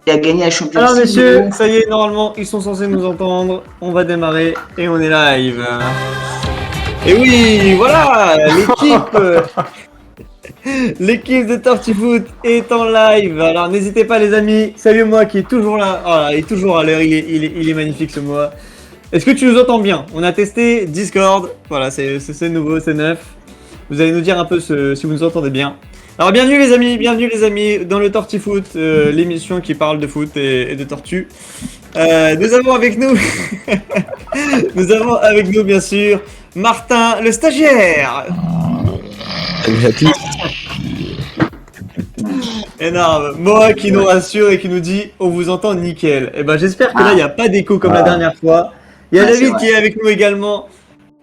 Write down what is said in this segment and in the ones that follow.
Il a gagné la Champions Alors League. messieurs, ça y est, normalement, ils sont censés nous entendre. On va démarrer et on est live. Et oui, voilà, l'équipe de Tortifoot est en live. Alors n'hésitez pas les amis, salut moi qui est toujours là. Oh, il est toujours à l'heure, il est magnifique ce mois. Est-ce que tu nous entends bien? On a testé Discord, voilà, c'est nouveau, c'est neuf. Vous allez nous dire un peu si vous nous entendez bien. Alors bienvenue les amis dans le Tortifoot, l'émission qui parle de foot et de tortue. Nous avons avec nous, bien sûr Martin le stagiaire. Salut à tous. Énorme. Moa qui nous rassure et qui nous dit on vous entend nickel. Et ben j'espère que là il n'y a pas d'écho comme la dernière fois. Il y a David qui est avec nous également.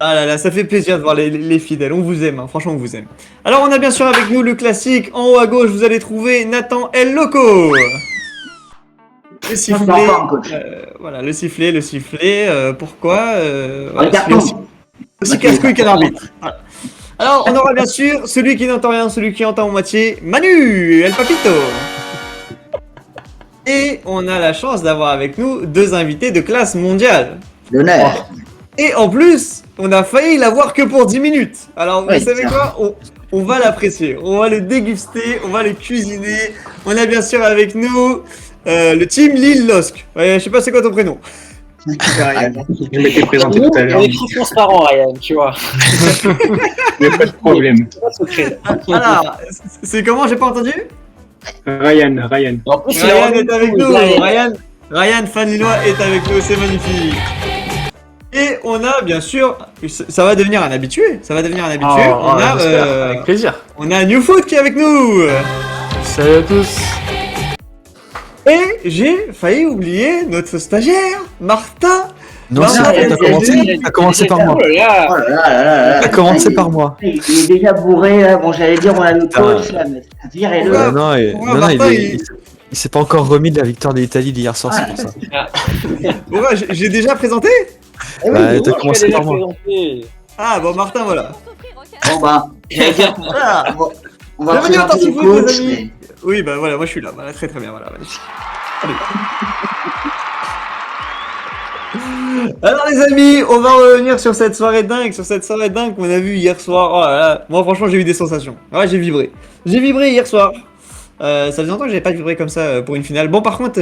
Ah là là, ça fait plaisir de voir les fidèles, on vous aime, hein. Franchement on vous aime. Alors on a bien sûr avec nous le classique, en haut à gauche vous allez trouver Nathan El Loco. Le sifflet, voilà, le sifflet, pourquoi aussi casse-couille qu'un arbitre. Voilà. Alors on aura bien sûr celui qui n'entend rien, celui qui entend moitié, Manu, El Papito. Et on a la chance d'avoir avec nous deux invités de classe mondiale. L'honneur. Et en plus, on a failli l'avoir que pour 10 minutes. Alors, vous savez quoi? On va l'apprécier, on va le déguster, on va le cuisiner. On a bien sûr avec nous le team Lille Losk. Ouais, je sais pas c'est quoi ton prénom. Ryan. Je m'étais présenté tout à l'heure. On est très transparent, Ryan, tu vois. Il n'y a pas de problème. Alors, c'est comment? J'ai pas entendu? Ryan. En plus, Ryan est avec nous. Ryan, fan lillois, est avec nous. C'est magnifique. Et on a bien sûr, ça va devenir un habitué. Avec plaisir. On a Newfoot qui est avec nous. Salut à tous. Et j'ai failli oublier notre stagiaire, Martin. Non, Martin, t'as commencé par moi. Oh là là. T'as commencé par moi. Il est déjà bourré là. Bon, j'allais dire on a le coach là, mais virez-le. Martin, Il s'est pas encore remis de la victoire de l'Italie d'hier soir, c'est pour ça. Pourquoi j'ai déjà présenté? T'as commencé par moi. Ah bon, Martin, voilà. Bon bah, j'allais dire Voilà. on va Bienvenue à présenter le Tortifoot, coach. les amis. Mais... Oui, bah voilà, moi je suis là. Voilà, très bien, voilà, magnifique. Allez. Alors les amis, on va revenir sur cette soirée dingue qu'on a vue hier soir. Oh là là, moi franchement j'ai eu des sensations. Ouais, j'ai vibré hier soir. Ça faisait longtemps que j'avais pas vibré comme ça pour une finale. Bon par contre,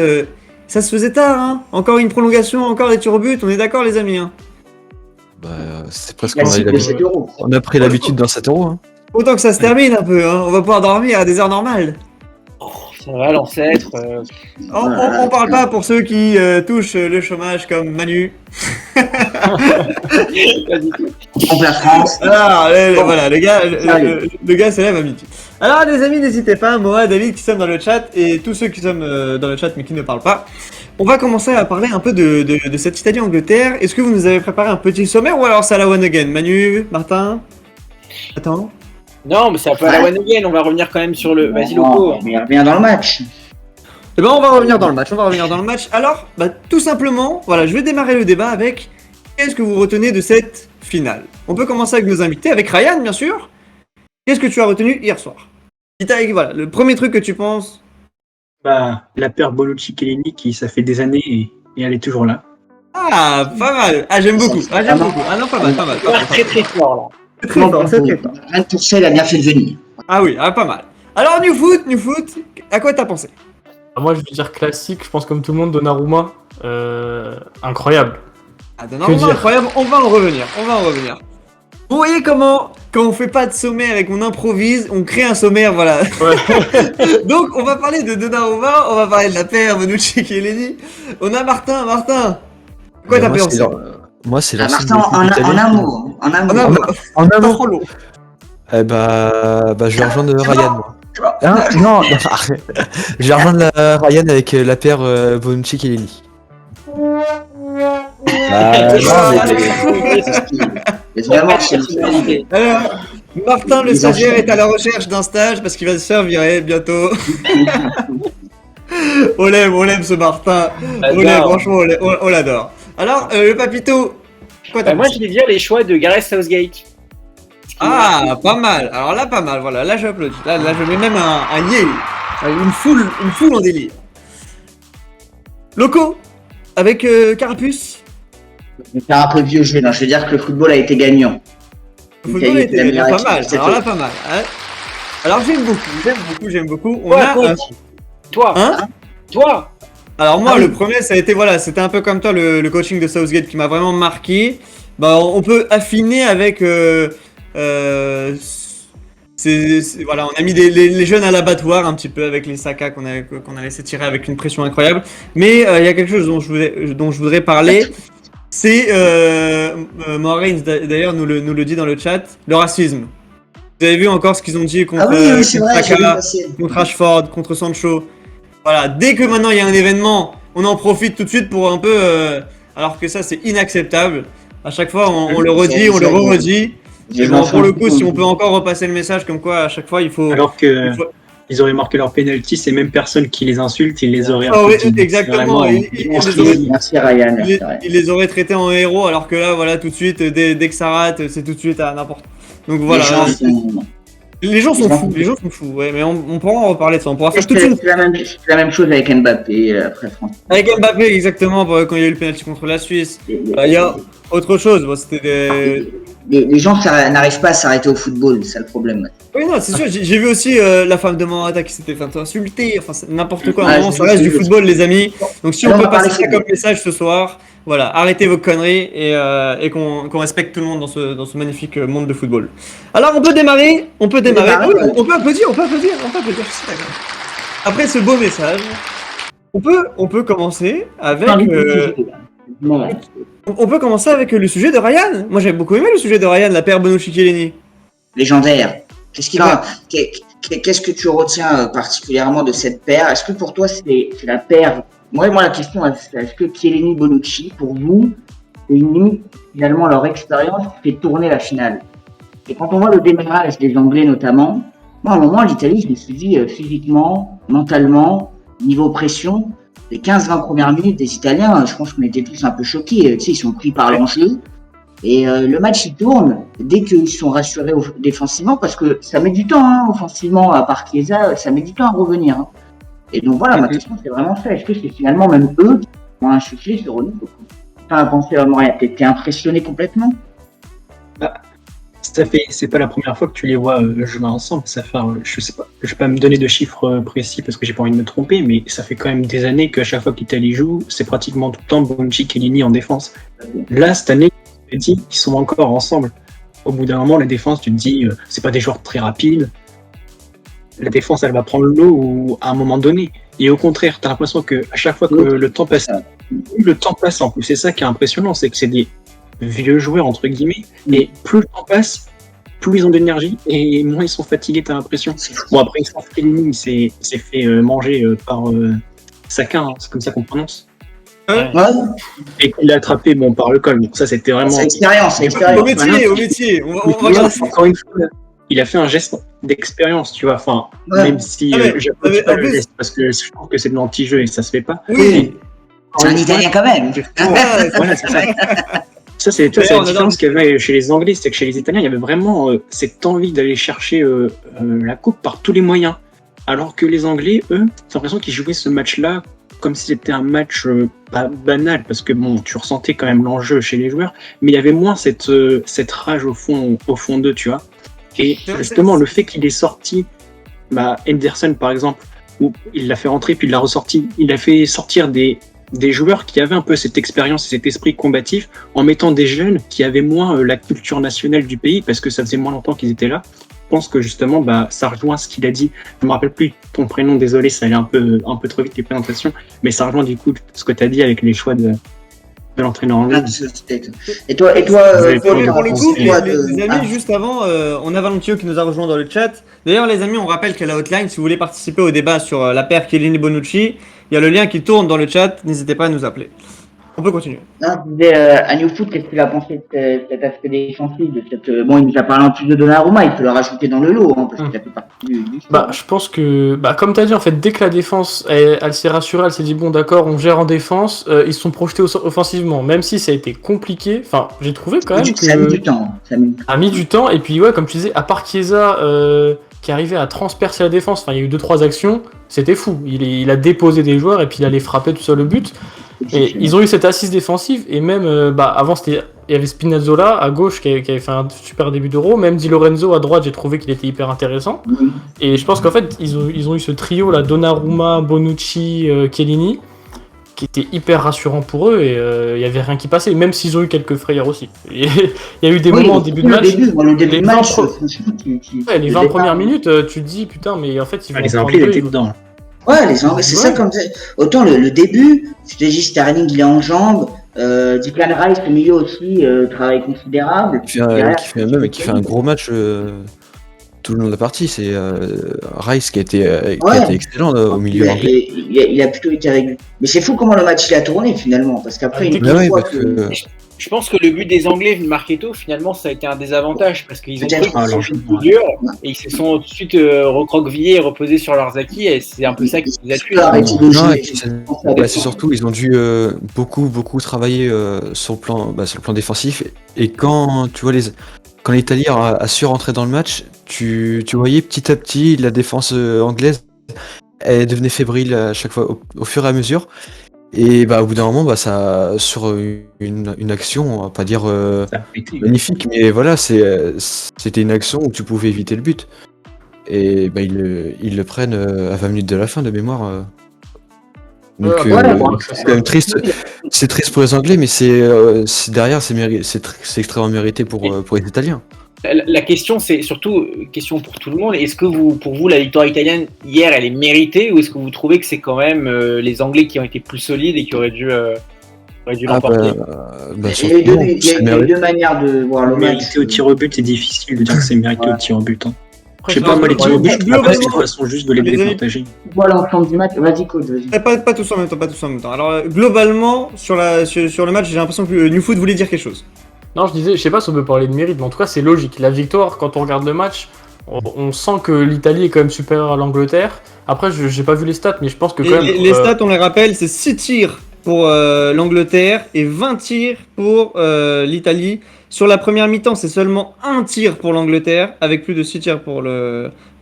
ça se faisait tard, hein. Encore une prolongation, encore des tirs au but, on est d'accord les amis, hein. C'est presque La cible de 7 euros. on a pris l'habitude dans 7 euros. Hein. Autant que ça se termine un peu, hein. On va pouvoir dormir à des heures normales. Ça va, l'ancêtre. On parle pas pour ceux qui touchent le chômage comme Manu. Contre la France. Alors, voilà, le gars s'élève à midi. Alors, les amis, n'hésitez pas, moi, David, qui sommes dans le chat, et tous ceux qui sommes dans le chat mais qui ne parlent pas. On va commencer à parler un peu de cette Italie-Angleterre. Est-ce que vous nous avez préparé un petit sommaire ou alors c'est à la one again? Manu, Martin? Attends. Non, mais c'est un peu à la one again. On va revenir quand même sur le. Vas-y, Loco. Mais il revient dans le match. Eh ben, on va revenir dans le match. Alors, tout simplement, voilà, je vais démarrer le débat avec qu'est-ce que vous retenez de cette finale? On peut commencer avec nos invités, avec Ryan, bien sûr. Qu'est-ce que tu as retenu hier soir? Voilà, le premier truc que tu penses. La paire Bonucci-Chiellini qui ça fait des années et elle est toujours là. Ah, pas mal. Ah, j'aime beaucoup. Ah non, pas mal. Très très fort là. C'est très fort. Rien de Tourcel a bien fait de venir. Ah oui, pas mal. Alors, New Foot, à quoi t'as pensé? Moi, je vais dire classique. Je pense comme tout le monde, Donnarumma. Incroyable. Ah, Donnarumma, incroyable. On va en revenir. Vous voyez comment, quand on fait pas de sommaire et qu'on improvise, on crée un sommaire, voilà. Ouais. Donc, on va parler de Donnarumma, on va parler de la paire Bonucci-Chiellini. On a Martin. Quoi t'as pensé? Moi, c'est Martin, en amour. En Pas amour. trop long. Je vais rejoindre Ryan, moi. Non, arrête. Je vais rejoindre Ryan avec la paire Bonucci-Chiellini. Évidemment, Alors, Martin, le stagiaire, est à la recherche d'un stage parce qu'il va se faire virer bientôt. On l'aime ce Martin. On l'aime, franchement, on l'adore. Alors, le Papito, quoi t'as Moi, pensé? je vais dire les choix de Gareth Southgate. Ah, pas mal. Alors là, pas mal. Voilà, là, j'applaudis. Là, je mets même un yay. Une foule en délire. Loco, avec Carapuce. Faire un peu vieux jeu. Non, je veux dire que le football a été gagnant. Le football était pas mal. Alors là, pas mal. Hein. Alors j'aime beaucoup. On a Toi. Hein? Toi. Alors moi, le premier, ça a été c'était un peu comme toi le coaching de Southgate qui m'a vraiment marqué. On peut affiner avec voilà, on a mis les jeunes à l'abattoir un petit peu avec les Saka qu'on a laissé tirer avec une pression incroyable. Mais il y a quelque chose dont je voudrais parler. C'est Moraines d'ailleurs nous le dit dans le chat, le racisme. Vous avez vu encore ce qu'ils ont dit contre Saka, contre Rashford, contre Sancho. Voilà, dès que maintenant il y a un événement, on en profite tout de suite pour un peu. Alors que ça c'est inacceptable. À chaque fois on le redit, on le re-redit. Et pour le coup, si on peut encore repasser le message comme quoi à chaque fois il faut. Alors que ils auraient marqué leur penalty, c'est même personne qui les insulte, ils les auraient. Oui, exactement. Merci Ryan. Il les aurait traités en héros, alors que là, voilà, tout de suite, dès que ça rate, c'est tout de suite à n'importe. Donc voilà. Les gens sont fous, ouais, mais on pourra en reparler de ça. On pourra faire tout de suite. C'est la même chose avec Mbappé après France. Avec Mbappé, exactement, quand il y a eu le penalty contre la Suisse. Il y a autre chose, c'était les gens n'arrivent pas à s'arrêter au football, c'est le problème. Oui, non, c'est sûr. J'ai vu aussi la femme de Morata qui s'était fait insulter. Enfin, n'importe quoi. À un moment, ça reste du football, les amis. Donc, si on peut passer ça comme message ce soir, voilà, arrêtez vos conneries et qu'on respecte tout le monde dans ce magnifique monde de football. Alors, on peut démarrer. On peut applaudir. Après ce beau message, on peut commencer avec. On peut commencer avec le sujet de Ryan. Moi, j'avais beaucoup aimé le sujet de Ryan, la paire Bonucci-Chiellini. Légendaire. Qu'est-ce que tu retiens particulièrement de cette paire? Est-ce que pour toi, c'est la paire? Moi, la question, est-ce que Chiellini-Bonucci, pour vous, c'est une limite, finalement, leur expérience fait tourner la finale? Et quand on voit le démarrage des Anglais, notamment, moi, à un moment, l'Italie, je me suis dit, physiquement, mentalement, niveau pression, les 15-20 premières minutes des Italiens, je pense qu'on était tous un peu choqués. Tu sais, ils sont pris par l'enjeu. Et le match, il tourne dès qu'ils sont rassurés défensivement, parce que ça met du temps, offensivement, à part Chiesa, ça met du temps à revenir. Hein. Et donc voilà, ma question, c'est vraiment ça. Est-ce que c'est finalement même eux qui ont insufflé ce renouveau? T'as pensé vraiment rien? T'es impressionné complètement? C'est pas la première fois que tu les vois jouer ensemble. Ça fait, je sais pas, je vais pas me donner de chiffres précis parce que j'ai pas envie de me tromper, mais ça fait quand même des années qu'à chaque fois qu'Italie joue, c'est pratiquement tout le temps Bonucci-Chiellini en défense. Là, cette année, ils sont encore ensemble. au bout d'un moment, la défense, tu te dis, c'est pas des joueurs très rapides. La défense, elle va prendre l'eau à un moment donné. Et au contraire, t'as l'impression que à chaque fois que le temps passe en plus, c'est ça qui est impressionnant, c'est que c'est des vieux joueurs, entre guillemets, et plus le temps passe, plus ils ont d'énergie, et moins ils sont fatigués, t'as l'impression. Bon, après, il s'est fait manger par Saka, hein, c'est comme ça qu'on prononce. Ouais. Et qu'il l'a attrapé par le col. Donc ça, c'était vraiment... C'est expérience. Au métier. On va regarder ça. Encore une fois, il a fait un geste d'expérience, tu vois. Enfin, même si j'applaudis pas le geste, parce que je trouve que c'est de l'anti-jeu et ça se fait pas. Oui. C'est un Italien quand même. Voilà, c'est ça. Ça, c'est la différence qu'il y avait chez les Anglais, c'est que chez les Italiens, il y avait vraiment cette envie d'aller chercher la coupe par tous les moyens. Alors que les Anglais, eux, j'ai l'impression qu'ils jouaient ce match-là comme si c'était un match pas banal, parce que bon, tu ressentais quand même l'enjeu chez les joueurs, mais il y avait moins cette rage au fond d'eux, tu vois. Et justement, le fait qu'il ait sorti Henderson, par exemple, où il l'a fait rentrer puis il l'a ressorti, il a fait sortir des joueurs qui avaient un peu cette expérience et cet esprit combatif, en mettant des jeunes qui avaient moins la culture nationale du pays, parce que ça faisait moins longtemps qu'ils étaient là. Je pense que justement, ça rejoint ce qu'il a dit. Je me rappelle plus ton prénom, désolé, ça allait un peu trop vite les présentations, mais ça rejoint du coup ce que tu as dit avec les choix de l'entraîneur anglais. Et toi, pour le coup, les amis, juste avant, on a Valentio qui nous a rejoint dans le chat. D'ailleurs, les amis, on rappelle qu'à la hotline, si vous voulez participer au débat sur la paire Chiellini-Bonucci, il y a le lien qui tourne dans le chat. N'hésitez pas à nous appeler. On peut continuer. Non, je disais, à New Foot, qu'est-ce qu'il a pensé de cet aspect défensif, bon, il nous a parlé en plus de Donnarumma, il peut le rajouter dans le lot, hein, parce qu'il a fait partie du je pense que, comme tu as dit, en fait, dès que la défense, elle s'est rassurée, elle s'est dit, bon, d'accord, on gère en défense, ils se sont projetés offensivement, même si ça a été compliqué. Enfin, j'ai trouvé quand même que... Ça a mis du temps. Ça a mis du temps, et puis, ouais, comme tu disais, à part Chiesa, qui arrivait à transpercer la défense, enfin, il y a eu 2-3 actions, c'était fou. Il a déposé des joueurs, et puis il allait frapper tout seul le but. Et ils ont eu cette assise défensive, et même avant il y avait Spinazzola à gauche qui avait fait un super début d'Euro, même Di Lorenzo à droite, j'ai trouvé qu'il était hyper intéressant. Et je pense qu'en fait ils ont eu ce trio là, Donnarumma, Bonucci, Chiellini, qui était hyper rassurant pour eux, et il y avait rien qui passait, même s'ils ont eu quelques frayeurs aussi. Et il y a eu des moments au début de match, les 20 premières minutes, tu te dis putain, mais en fait ils vont les Anglais étaient dedans. Ouais, les Anglais, c'est ça comme ça. Autant le début, je te dis, Sterling, il est en jambes, Declan Rice, au milieu aussi, travail considérable. Qui fait un gros match tout le long de la partie. C'est Rice qui a été excellent au milieu anglais. Il a plutôt été régulier. Mais c'est fou comment le match il a tourné finalement, parce qu'après, Je pense que le but des Anglais de marquer tôt, finalement, ça a été un désavantage parce qu'ils ont cru qu'ils sont plus durs et ils se sont tout de suite recroquevillés et reposés sur leurs acquis, et c'est un peu ça qui les a tués. C'est surtout ils ont dû beaucoup travailler sur le plan défensif, et quand tu vois quand l'Italie a su rentrer dans le match, tu voyais petit à petit la défense anglaise, elle devenait fébrile à chaque fois au fur et à mesure. Et au bout d'un moment, ça sur une action, on va pas dire magnifique, mais voilà, c'était une action où tu pouvais éviter le but. Et ils le prennent à 20 minutes de la fin de mémoire. Donc c'est quand même triste. C'est triste pour les Anglais, mais c'est derrière, c'est extrêmement mérité pour les Italiens. La question, c'est surtout une question pour tout le monde. Est-ce que pour vous, la victoire italienne hier, elle est méritée, ou est-ce que vous trouvez que c'est quand même les Anglais qui ont été plus solides et qui auraient dû l'emporter? Il y a eu deux manières de voir le match. Mérité au tir au but, c'est difficile de dire que c'est mérité au tir au but. Je sais pas, moi, les tirs au but, c'est une façon juste de les départager. Voilà l'ensemble du match. Vas-y, coach. Pas tous en même temps, Alors, globalement, sur le match, j'ai l'impression que New Foot voulait dire quelque chose. Non, je sais pas si on peut parler de mérite, mais en tout cas, c'est logique. La victoire, quand on regarde le match, on sent que l'Italie est quand même supérieure à l'Angleterre. Après, j'ai pas vu les stats, mais je pense que quand même... Les stats, on les rappelle, c'est 6 tirs pour l'Angleterre et 20 tirs pour l'Italie. Sur la première mi-temps, c'est seulement 1 tir pour l'Angleterre, avec plus de 6 tirs pour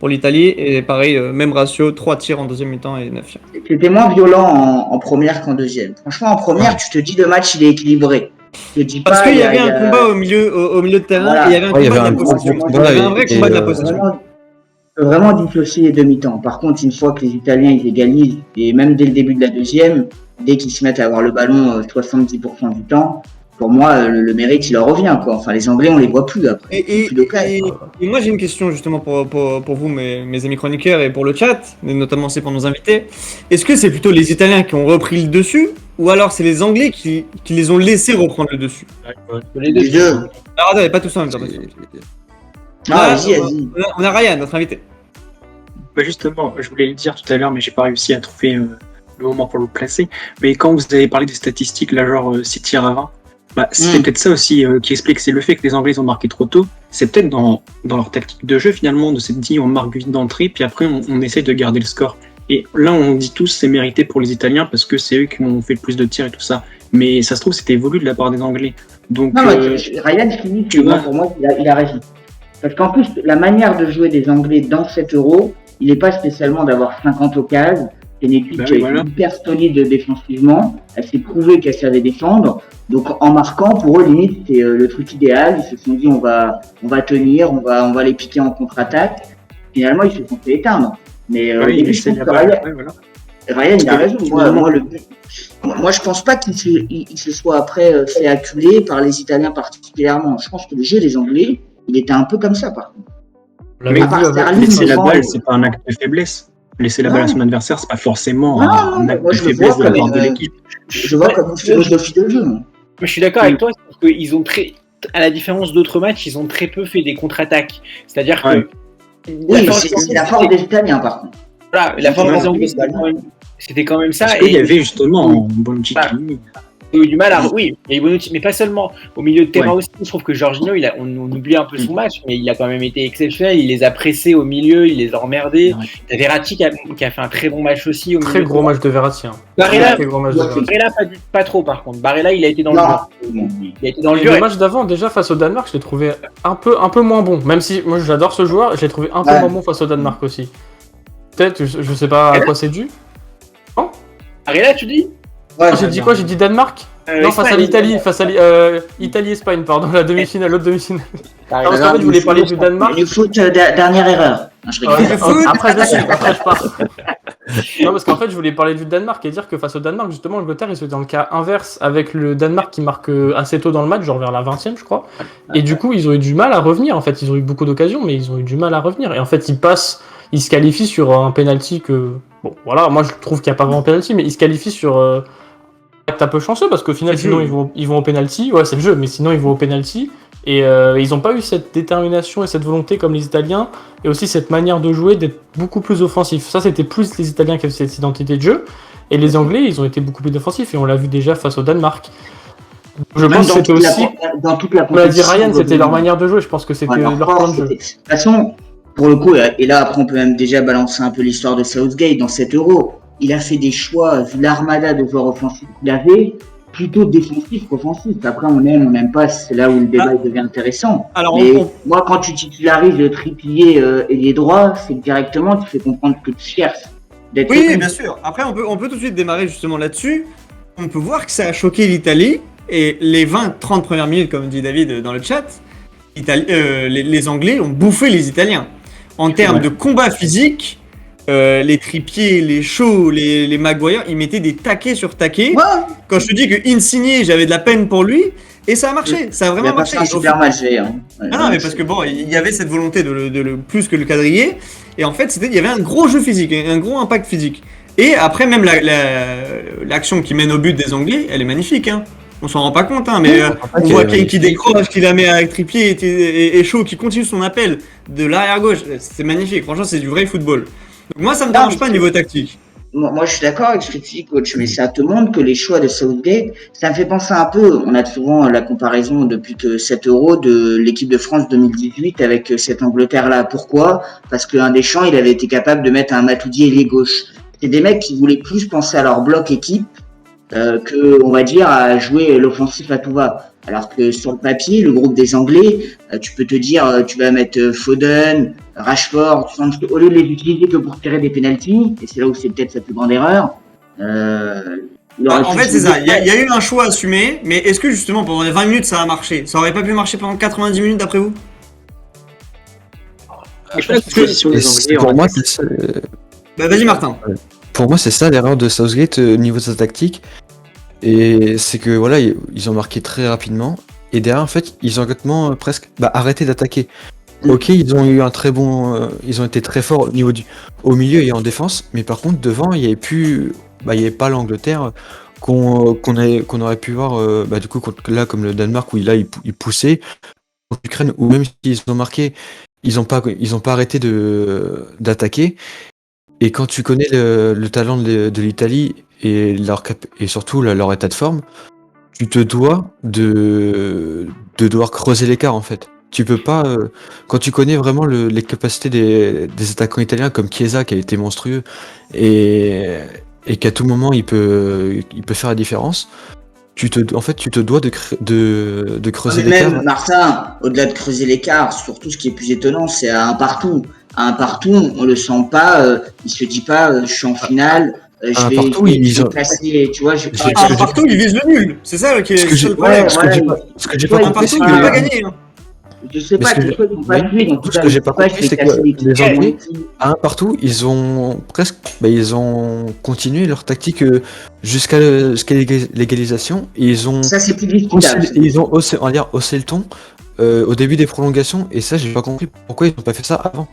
l'Italie. Et pareil, même ratio, 3 tirs en deuxième mi-temps et 9 tirs. C'était moins violent en première qu'en deuxième. Franchement, en première, tu te dis le match, il est équilibré. Parce qu'il y avait un combat au milieu de terrain, et il y avait un combat de la possession. Il y avait un vrai combat de la possession. On peut vraiment dissocier les demi-temps. Par contre, une fois que les Italiens ils égalisent, et même dès le début de la deuxième, dès qu'ils se mettent à avoir le ballon 70% du temps, pour moi, le mérite, il leur revient, quoi. Enfin, les Anglais, on les voit plus après. Et Plus d'occasion. moi j'ai une question justement pour vous, mes amis chroniqueurs, et pour le chat, et notamment c'est pour nos invités. Est-ce que c'est plutôt les Italiens qui ont repris le dessus, ou alors c'est les Anglais qui les ont laissés reprendre le dessus? Les Les deux. Alors attendez, pas tous en même temps. Vas-y. On a Ryan, notre invité. Bah justement, je voulais le dire tout à l'heure, mais j'ai pas réussi à trouver le moment pour le placer. Mais quand vous avez parlé des statistiques, là, genre 6 tirs à 20, bah, c'était peut-être ça aussi qui explique, c'est le fait que les Anglais ils ont marqué trop tôt. C'est peut-être dans leur tactique de jeu, finalement, de s'être dit on marque vite d'entrée, puis après on essaye de garder le score. Et là, on dit tous c'est mérité pour les Italiens parce que c'est eux qui ont fait le plus de tirs et tout ça. Mais ça se trouve, c'était voulu de la part des Anglais. Donc, Non, Ryan finit, pour moi, il a raison. Parce qu'en plus, la manière de jouer des Anglais dans cet Euro, il n'est pas spécialement d'avoir 50 occasions. C'est une équipe qui est hyper solide défensivement. Elle s'est prouvé qu'elle savait défendre. Donc, en marquant, pour eux, limite, c'est le truc idéal. Ils se sont dit, on va tenir, on va les piquer en contre-attaque. Finalement, ils se sont fait éteindre. Mais il essaie de la balle. Ryan, il a raison. Moi, je pense pas qu'il se soit après fait acculer par les Italiens particulièrement. Je pense que le jeu des Anglais, il était un peu comme ça, par contre. Laisser la balle, c'est pas un acte de faiblesse. Laisser la balle à son adversaire, c'est pas forcément un acte de faiblesse de la part de l'équipe. Je vois comme une philosophie de jeu. Moi, je suis d'accord avec toi, parce qu'ils ont à la différence d'autres matchs, ils ont très peu fait des contre-attaques. C'est-à-dire que. Oui, c'est la force des Italiens, par contre. Voilà, la force des Anglais, c'était quand même ça. Parce qu'il y avait justement Bonucci qui. Il a eu du mal à. Oui, il y a eu Bonucci, mais pas seulement. Au milieu de terrain aussi, je trouve que Jorginho, on oublie un peu son match, mais il a quand même été exceptionnel. Il les a pressés au milieu, il les a emmerdés. Il y a Verratti qui a fait un très bon match aussi. Très gros match de Verratti. Barella, pas trop par contre. Barella, il a été dans le dur. Il a été dans le dur. Le match d'avant, déjà face au Danemark, je l'ai trouvé un peu moins bon. Même si moi j'adore ce joueur, je l'ai trouvé un peu moins bon face au Danemark aussi. Peut-être, je sais pas à quoi c'est dû. Non Barella, tu dis? J'ai dit quoi? J'ai dit Danemark? Non, face à l'Italie, Italie-Espagne, pardon, la demi-finale, l'autre demi-finale. Parce qu'en fait, je voulais parler du Danemark. Du foot, dernière erreur. Après, je pars. Non, parce qu'en fait, je voulais parler du Danemark et dire que face au Danemark, justement, l'Angleterre, ils sont dans le cas inverse avec le Danemark qui marque assez tôt dans le match, genre vers la 20e, je crois. Et du coup, ils ont eu du mal à revenir. En fait, ils ont eu beaucoup d'occasions, mais ils ont eu du mal à revenir. Et en fait, ils se qualifient sur un penalty que. Bon, voilà, moi, je trouve qu'il n'y a pas vraiment penalty, mais ils se qualifient sur. Un peu chanceux parce qu'au final, sinon, ils vont au penalty. Ouais, c'est le jeu, mais sinon, ils vont au penalty. Et ils n'ont pas eu cette détermination et cette volonté comme les Italiens, et aussi cette manière de jouer d'être beaucoup plus offensif. Ça, c'était plus les Italiens qui avaient cette identité de jeu, et les Anglais, ils ont été beaucoup plus offensifs, et on l'a vu déjà face au Danemark. Je pense que c'était aussi, dans toute la comme l'a dit Ryan, c'était leur manière de jouer, je pense que c'était leur plan de jeu. De toute façon, pour le coup, et là après on peut même déjà balancer un peu l'histoire de Southgate dans cet Euro, il a fait des choix, vu l'armada de joueurs offensifs qu'il avait, plutôt défensif qu'offensif. Après, on n'aime pas, c'est là où le débat devient intéressant. Alors, moi, quand tu titularises le Trippier et les droits, c'est que directement, tu fais comprendre que tu cherches d'être. Oui, bien sûr. Après, on peut tout de suite démarrer justement là-dessus. On peut voir que ça a choqué l'Italie, et les 20-30 premières minutes, comme dit David dans le chat, les Anglais ont bouffé les Italiens. En termes de combat physique, les Trippier, les Shaw, les Maguire, ils mettaient des taquets sur taquets. Ouais. Quand je te dis que Insigne, j'avais de la peine pour lui, et ça a marché, ça a vraiment marché. C'est un super match, hein. Non, mais parce que bon, il y avait cette volonté de le plus que le quadriller, et en fait, il y avait un gros jeu physique, un gros impact physique. Et après, même l'action qui mène au but des Anglais, elle est magnifique, hein. On s'en rend pas compte, hein, mais on voit Kane qui décroche, qui la met avec Trippier et Shaw qui continue son appel de l'arrière-gauche. C'est magnifique, franchement, c'est du vrai football. Donc moi, ça me dérange pas niveau tactique. Moi, je suis d'accord avec ce que tu dis, coach, mais ça te montre que les choix de Southgate, ça me fait penser un peu, on a souvent la comparaison depuis que 7 euros de l'équipe de France 2018 avec cette Angleterre-là. Pourquoi? Parce qu'un Deschamps, il avait été capable de mettre un Matuidi ailier gauche. C'est des mecs qui voulaient plus penser à leur bloc équipe que, on va dire, à jouer l'offensif à tout va. Alors que sur le papier, le groupe des Anglais, tu peux te dire, tu vas mettre Foden, Rashford, au lieu de les utiliser que pour tirer des pénaltys, et c'est là où c'est peut-être sa plus grande erreur. En fait, c'est ça. Il y a eu un choix assumé, mais est-ce que justement pendant les 20 minutes ça a marché? Ça aurait pas pu marcher pendant 90 minutes d'après vous? Pour moi, c'est ça. Bah, vas-y, Martin. Pour moi, c'est ça l'erreur de Southgate au niveau de sa tactique. Et c'est que voilà, ils ont marqué très rapidement. Et derrière, en fait, ils ont complètement presque arrêté d'attaquer. Ok, ils ont eu un très bon, ils ont été très forts au milieu et en défense, mais par contre devant, il y avait plus, il y avait pas l'Angleterre qu'on aurait pu voir, du coup là comme le Danemark où il poussait, contre l'Ukraine ou même s'ils ont marqué, ils ont pas arrêté d'attaquer. Et quand tu connais le talent de l'Italie et et surtout leur état de forme, tu te dois de devoir creuser l'écart en fait. Tu peux pas, quand tu connais vraiment les capacités des attaquants italiens comme Chiesa qui a été monstrueux et qu'à tout moment il peut faire la différence, tu te dois de creuser Mais l'écart. même, Martin, au-delà de creuser l'écart, surtout ce qui est plus étonnant, c'est à un partout. À un partout, on le sent pas, il se dit pas, je suis en finale, je vais passer, tu vois, partout, il vise le nul. C'est ça qui est ce le problème. Ce que j'ai pas compris, c'est il va pas gagner. Je sais pas pourquoi ils n'ont pas suivi. Ce que j'ai pas compris, c'est que les Anglais, à un partout, ils ont continué leur tactique jusqu'à l'égalisation. Et ils ont Ça, c'est plus discutable. ils ont haussé le ton au début des prolongations. Et ça, j'ai pas compris pourquoi ils n'ont pas fait ça avant.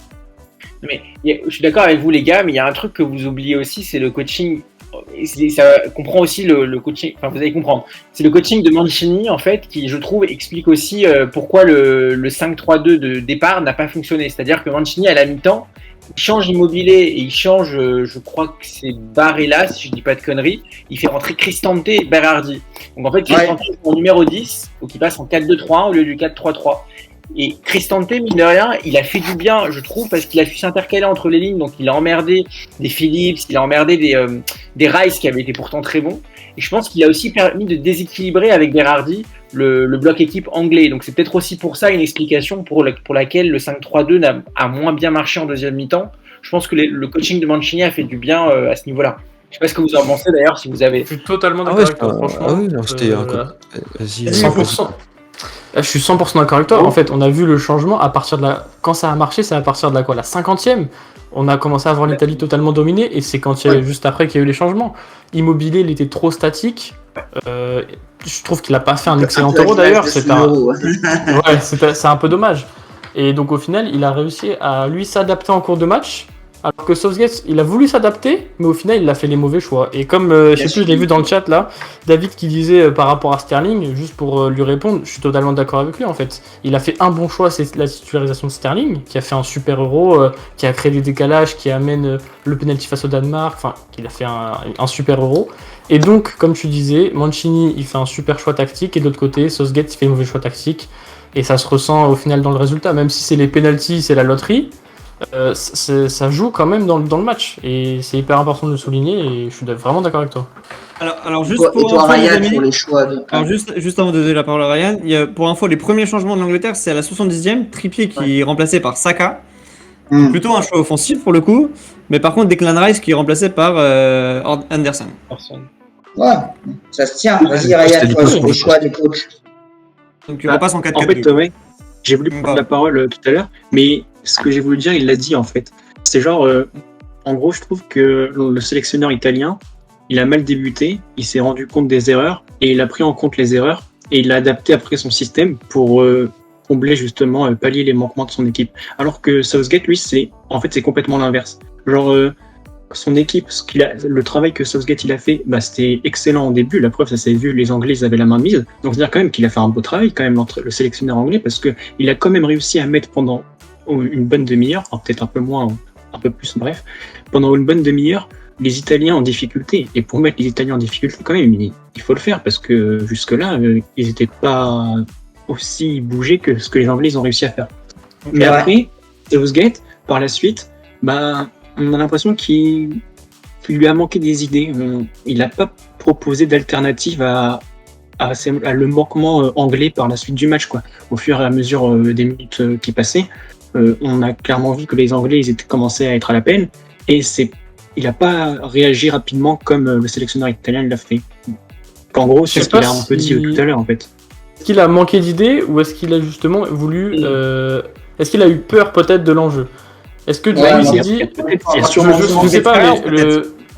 Mais je suis d'accord avec vous les gars, mais il y a un truc que vous oubliez aussi, c'est le coaching. Ça comprend aussi le coaching, enfin vous allez comprendre. C'est le coaching de Mancini en fait qui, je trouve, explique aussi pourquoi le 5-3-2 de départ n'a pas fonctionné. C'est-à-dire que Mancini à la mi-temps, il change Immobile et il change, je crois que c'est Barella, si je dis pas de conneries, il fait rentrer Cristante et Berardi. Donc en fait, Cristante est en numéro 10, donc il passe en 4-2-3-1 au lieu du 4-3-3. Et Cristante, mine de rien, il a fait du bien, je trouve, parce qu'il a su s'intercaler entre les lignes. Donc, il a emmerdé des Phillips, il a emmerdé des Rice qui avaient été pourtant très bons. Et je pense qu'il a aussi permis de déséquilibrer avec Berardi le bloc équipe anglais. Donc, c'est peut-être aussi pour ça une explication pour laquelle le 5-3-2 a moins bien marché en deuxième mi-temps. Je pense que le coaching de Mancini a fait du bien à ce niveau-là. Je sais pas ce que vous en pensez d'ailleurs, si vous avez. Je suis totalement d'accord avec toi, franchement. Ah oui, non, c'était vas-y. 100%. Je suis 100% d'accord avec toi. En fait, on a vu le changement à partir de quand ça a marché, c'est à partir de la 50e. On a commencé à voir l'Italie totalement dominée et c'est quand juste après qu'il y a eu les changements. Immobile, il était trop statique. Je trouve qu'il a pas fait un excellent Euro d'ailleurs. C'est un peu dommage. Et donc au final, il a réussi à lui s'adapter en cours de match. Alors que Southgate, il a voulu s'adapter, mais au final, il a fait les mauvais choix. Et comme, je sais plus, je l'ai vu dans le chat là, David qui disait par rapport à Sterling, juste pour lui répondre, je suis totalement d'accord avec lui en fait. Il a fait un bon choix, c'est la titularisation de Sterling, qui a fait un super Euro, qui a créé des décalages, qui amène le penalty face au Danemark, enfin, qu'il a fait un super Euro. Et donc, comme tu disais, Mancini, il fait un super choix tactique, et de l'autre côté, Southgate, il fait un mauvais choix tactique. Et ça se ressent au final dans le résultat, même si c'est les penalties, c'est la loterie. Ça joue quand même dans le match et c'est hyper important de le souligner et je suis vraiment d'accord avec toi. Alors juste pour Ryan, pour les choix alors juste avant de donner la parole à Ryan, pour info, les premiers changements de l'Angleterre, c'est à la 70e, Trippier qui est remplacé par Saka. Plutôt un choix offensif pour le coup, mais par contre Declan Rice qui est remplacé par Anderson. Ouais, ça se tient. Vas-y Ryan, toi, sur les choix des coachs. Donc tu repasses en 4-4. En fait, ouais, j'ai voulu prendre la parole tout à l'heure, mais ce que j'ai voulu dire, il l'a dit en fait. C'est genre, en gros, je trouve que le sélectionneur italien, il a mal débuté, il s'est rendu compte des erreurs et il a pris en compte les erreurs et il a adapté après son système pour combler justement, pallier les manquements de son équipe. Alors que Southgate, lui, c'est complètement l'inverse. Genre, son équipe, le travail que Southgate il a fait, c'était excellent au début. La preuve, ça s'est vu, les Anglais ils avaient la main mise. Donc, c'est-à-dire quand même qu'il a fait un beau travail, quand même, le sélectionneur anglais, parce que il a quand même réussi à mettre pendant une bonne demi-heure, enfin, peut-être un peu moins, un peu plus, bref, pendant une bonne demi-heure, les Italiens en difficulté. Et pour mettre les Italiens en difficulté, quand même, il faut le faire, parce que jusque-là, ils n'étaient pas aussi bougés que ce que les Anglais ils ont réussi à faire. Mais après, Southgate, par la suite, on a l'impression qu'il lui a manqué des idées. Il n'a pas proposé d'alternative à le manquement anglais par la suite du match, quoi. Au fur et à mesure des minutes qui passaient, on a clairement vu que les Anglais ils étaient commencé à être à la peine et il n'a pas réagi rapidement comme le sélectionneur italien l'a fait. En gros, c'est ce qu'il a un peu dit tout à l'heure en fait. Est-ce qu'il a manqué d'idées ou est-ce qu'il a justement voulu est-ce qu'il a eu peur peut-être de l'enjeu? Est-ce que du coup il s'est dit je sais pas, mais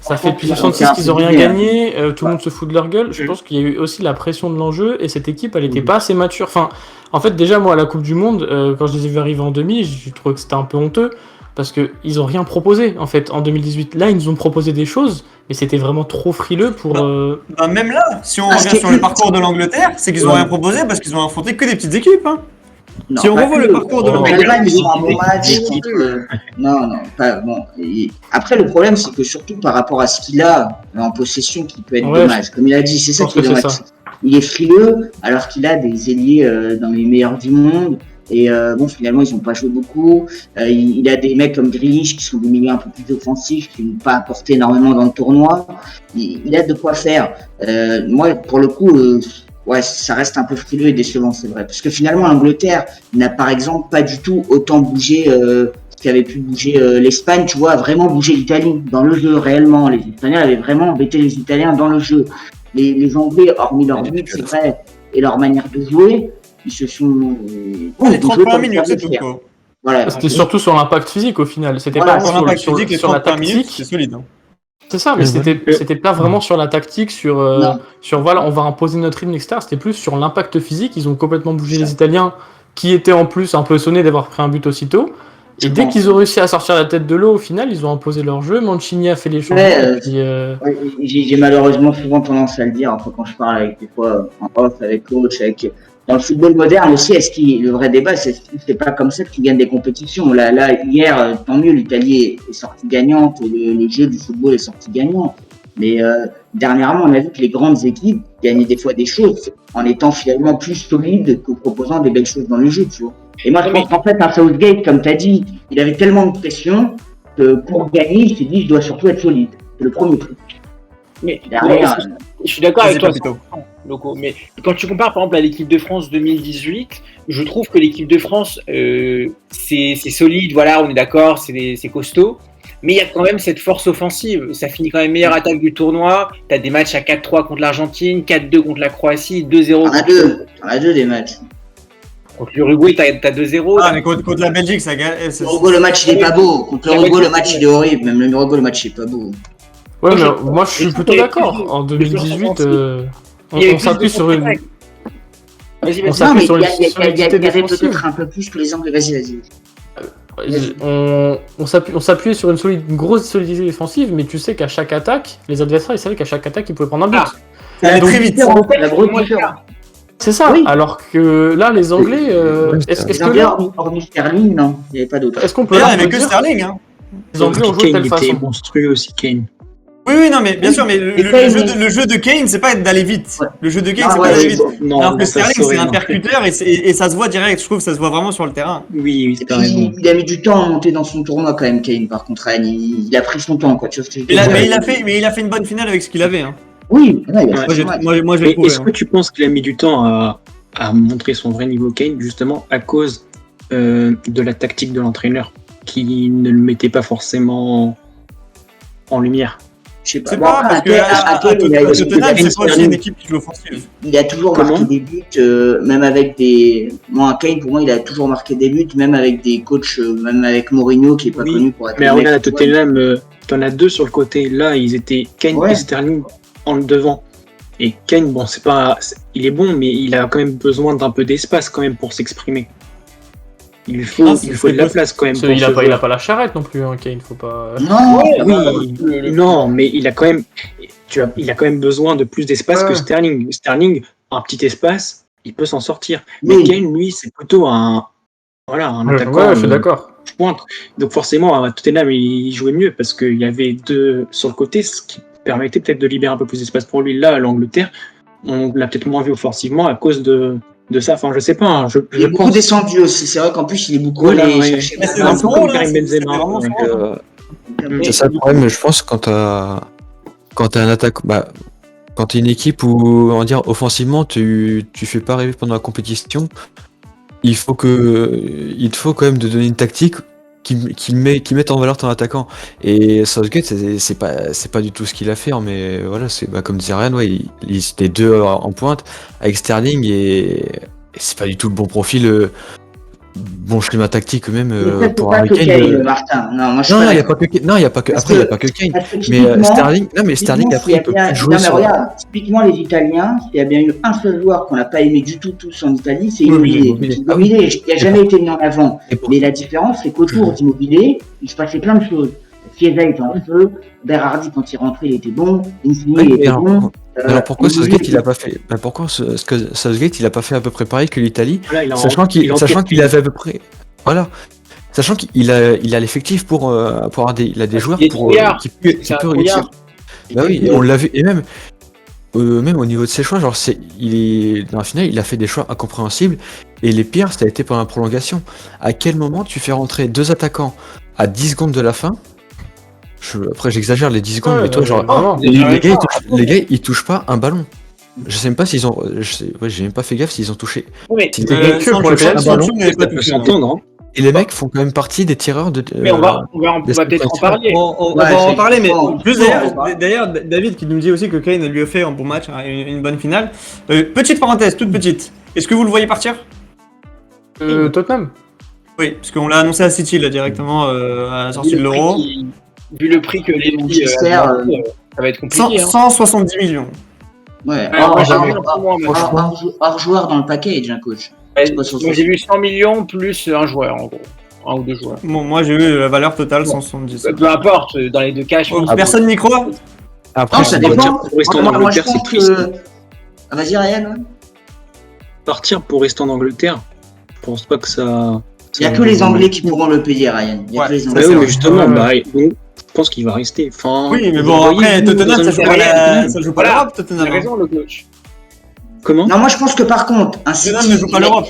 Ça fait depuis 66 qu'ils ont rien gagné, tout le monde se fout de leur gueule. Je pense qu'il y a eu aussi la pression de l'enjeu et cette équipe, elle était pas assez mature. Enfin, en fait, déjà, moi, à la Coupe du Monde, quand je les ai vus arriver en demi, j'ai trouvé que c'était un peu honteux parce qu'ils ont rien proposé, en fait, en 2018. Là, ils nous ont proposé des choses, mais c'était vraiment trop frileux pour... Même là, si on revient sur le parcours de l'Angleterre, c'est qu'ils ont rien proposé parce qu'ils ont affronté que des petites équipes. Hein. Non, si on revoit le parcours de l'Angleterre... L'Allemagne, ils ont un bon match. Non, pas bon. Après, le problème, c'est que surtout par rapport à ce qu'il a en possession, qui peut être dommage. Comme il a dit, c'est ça qui est dommage. Il est frileux, alors qu'il a des ailiers dans les meilleurs du monde. Et bon, finalement, ils n'ont pas joué beaucoup. Il a des mecs comme Grealish qui sont des milieux un peu plus offensifs, qui n'ont pas apporté énormément dans le tournoi. Il a de quoi faire. Moi, pour le coup, ouais, ça reste un peu frileux et décevant, c'est vrai. Parce que finalement, l'Angleterre n'a par exemple pas du tout autant bougé qu'avait pu bouger l'Espagne, tu vois, a vraiment bougé l'Italie dans le jeu, réellement. Les Espagnols avaient vraiment embêté les Italiens dans le jeu. Les Anglais, hormis leur but, c'est vrai, et leur manière de jouer, ils se sont... les 30 premières minutes, c'est tout, quoi. Voilà. C'était surtout sur l'impact physique, au final. C'était pas sur l'impact physique, les 30 premières minutes, c'est solide. Hein. C'est ça, mais c'était pas vraiment sur la tactique, sur voilà, on va imposer notre rythme, etc. C'était plus sur l'impact physique. Ils ont complètement bougé les Italiens, qui étaient en plus un peu sonnés d'avoir pris un but aussitôt. Et dès qu'ils ont réussi à sortir la tête de l'eau, au final, ils ont imposé leur jeu. Mancini a fait les choses. J'ai malheureusement souvent tendance à le dire, enfin, quand je parle avec des fois en off, avec coach, dans le football moderne aussi, le vrai débat, c'est pas comme ça qu'ils gagnent des compétitions. Là, hier, tant mieux, l'Italie est sortie gagnante, le jeu du football est sorti gagnant. Mais dernièrement, on a vu que les grandes équipes gagnaient des fois des choses en étant finalement plus solides qu'en proposant des belles choses dans le jeu, tu vois. Et moi, je pense qu'en fait, un Southgate, comme tu as dit, il avait tellement de pression que pour gagner, il s'est dit, je dois surtout être solide. C'est le premier truc. Mais derrière, je suis d'accord avec toi. Mais quand tu compares par exemple à l'équipe de France 2018, je trouve que l'équipe de France, c'est solide, voilà, on est d'accord, c'est costaud. Mais il y a quand même cette force offensive. Ça finit quand même meilleure attaque du tournoi. Tu as des matchs à 4-3 contre l'Argentine, 4-2 contre la Croatie, 2-0. T'en as deux des matchs. Contre l'Uruguay, t'as 2-0. Ah, mais contre la Belgique, ça gagne. L'Uruguay, le match, il est pas beau. Contre l'Uruguay, le match, il est horrible. Même l'Uruguay, le match, il est pas beau. Ouais, mais moi, je suis plutôt d'accord. En 2018, on s'appuie sur une... On s'appuie sur une... Il y avait peut-être un peu plus que les Anglais. Vas-y. On s'appuyait sur une grosse solidité défensive, mais tu sais qu'à chaque attaque, les adversaires, ils savaient qu'à chaque attaque, ils pouvaient prendre un but. Ça allait très vite. C'est ça, oui. Alors que là, les Anglais... est-ce que là... Hormis Sterling, non, il n'y avait pas d'autre. Est-ce qu'on peut là, il n'y avait que Sterling, hein. Les Anglais ont joué de telle façon. Il était monstrueux aussi, Kane. Oui, non, mais bien sûr, mais le jeu de Kane, c'est pas d'aller vite. Le jeu de Kane, c'est pas d'aller vite. Alors que Sterling, c'est un percuteur et ça se voit direct. Je trouve que ça se voit vraiment sur le terrain. Oui, c'est raison. Il a mis du temps à monter dans son tournoi quand même, Kane. Par contre, il a pris son temps, quoi. Mais il a fait une bonne finale avec ce qu'il avait. Hein. Oui, moi je est-ce que tu penses qu'il a mis du temps à montrer son vrai niveau, Kane, justement à cause de la tactique de l'entraîneur qui ne le mettait pas forcément en lumière? Je sais pas, parce que Tottenham, c'est pas aussi une équipe qui joue offensive. Il a toujours marqué des buts, même avec des... Moi, Kane, pour moi, il a toujours marqué des buts, même avec des coachs, même avec Mourinho, qui est pas connu pour être... Mais regarde, à Tottenham, t'en as deux sur le côté. Là, ils étaient Kane et Sterling en devant. Et Kane, bon, il est bon, mais il a quand même besoin d'un peu d'espace quand même pour s'exprimer. Il faut de la place quand même. Il a pas la charrette non plus, hein, Kane, faut pas. Non, mais il a quand même besoin de plus d'espace que Sterling. Sterling, un petit espace, il peut s'en sortir. Mais Kane, lui, c'est plutôt un attaquant. Ouais, je suis d'accord. Pointe. Donc forcément, à Tottenham, il jouait mieux parce qu'il y avait deux sur le côté, ce qui permettait peut-être de libérer un peu plus d'espace pour lui. Là, à l'Angleterre, on l'a peut-être moins vu offensivement à cause de ça. Enfin, je sais pas. Hein, il est beaucoup descendu aussi. C'est vrai qu'en plus, il est beaucoup allé chercher. C'est un peu comme Karim Benzema. C'est ça le problème, je pense, quand t'es un attaque, quand t'es une équipe où, on va dire, offensivement, tu fais pas rêver pendant la compétition, il te faut quand même te donner une tactique qui mette en valeur ton attaquant. Et Southgate, c'est pas du tout ce qu'il a fait, mais voilà, c'est comme disait Ryan, il était deux en pointe avec Sterling et c'est pas du tout le bon profil bon schéma tactique même Mais c'est pour pas Harry que Kane. Kane, Martin. Non, moi je suis Non, pas il n'y a d'accord. pas que non, il y a pas que Parce après il y a que- pas que Kane. parce que Mais typiquement- Sterling, non mais Sterling typiquement, après s'il y il a peut bien- plus jouer non, mais sur. regarde, typiquement les Italiens, s'il y a bien eu un seul joueur qu'on n'a pas aimé du tout tous en Italie, c'est Immobilier. Immobilier. Ah oui. Immobilier, il n'a jamais été mis en avant. Et pour- Mais la différence, c'est qu'autour d'Immobilier, il se passait plein de choses. Chiesa était en feu, Berardi quand il rentrait, il était bon, Insigne Oui, il mais était alors, bon. alors pourquoi Immobilier, Southgate il a pas fait pourquoi Southgate il a pas fait à peu près pareil que l'Italie, Voilà, il a sachant qu'il empire. avait à peu près voilà, sachant qu'il a l'effectif pour avoir il a des joueurs Il est pour trouillard. qui peut C'est un réussir. trouillard. Bah oui, et on l'a vu et même au niveau de ses choix, genre il est dans la finale, il a fait des choix incompréhensibles et les pires, ça a été pendant la prolongation. À quel moment tu fais rentrer deux attaquants à 10 secondes de la fin? Après j'exagère les 10 secondes, Ouais, mais toi genre vraiment. les gars ils touchent pas un ballon. Je sais même pas s'ils ont j'ai même pas fait gaffe s'ils ont touché. Mais, S'ils- que pour le penalty, Sancho n'avait Ça pas peut touché. s'entendre, hein. Et les mecs font quand même partie des tireurs de mais on va peut-être en parler. On Ouais, va en c'est- parler, mais bon, plus bon, d'ailleurs, David qui nous dit aussi que Kane lui a fait un bon match, hein, une bonne finale. Petite parenthèse, toute petite. Est-ce que vous le voyez partir? Tottenham. Oui, parce qu'on l'a annoncé à City là directement à la sortie de l'Euro. Vu le prix que les filles Manchester, ça va être compliqué. 170 millions. Ouais, Alors, hors- jamais. hors joueur dans le package, un coach. Moi j'ai vu 100 millions plus un joueur en gros. Un ou deux joueurs. Bon, moi j'ai eu la valeur totale 170. Peu importe, dans les deux cas, je pense. Personne n'y croit. Après Non, ça dépend. Pour rester en Moi, je Angleterre, c'est pense triste. que. Ah, vas-y, Ryan. Ouais. Partir pour rester en Angleterre, je pense pas que ça. Il n'y a que les Anglais qui pourront le payer, Ryan. Il y a Ouais. que les Bah Anglais. oui, vrai. mais justement, Ouais, bah, donc, je pense qu'il va rester. Enfin, Oui, mais vous bon, voyez, après, vous, Tottenham, dans ça un joue jeu pas réel, ça joue pas Voilà. l'Europe, Il a Tottenham. raison le coach. Comment Non, moi je pense que par contre, un City, Tottenham ne joue pas l'Europe.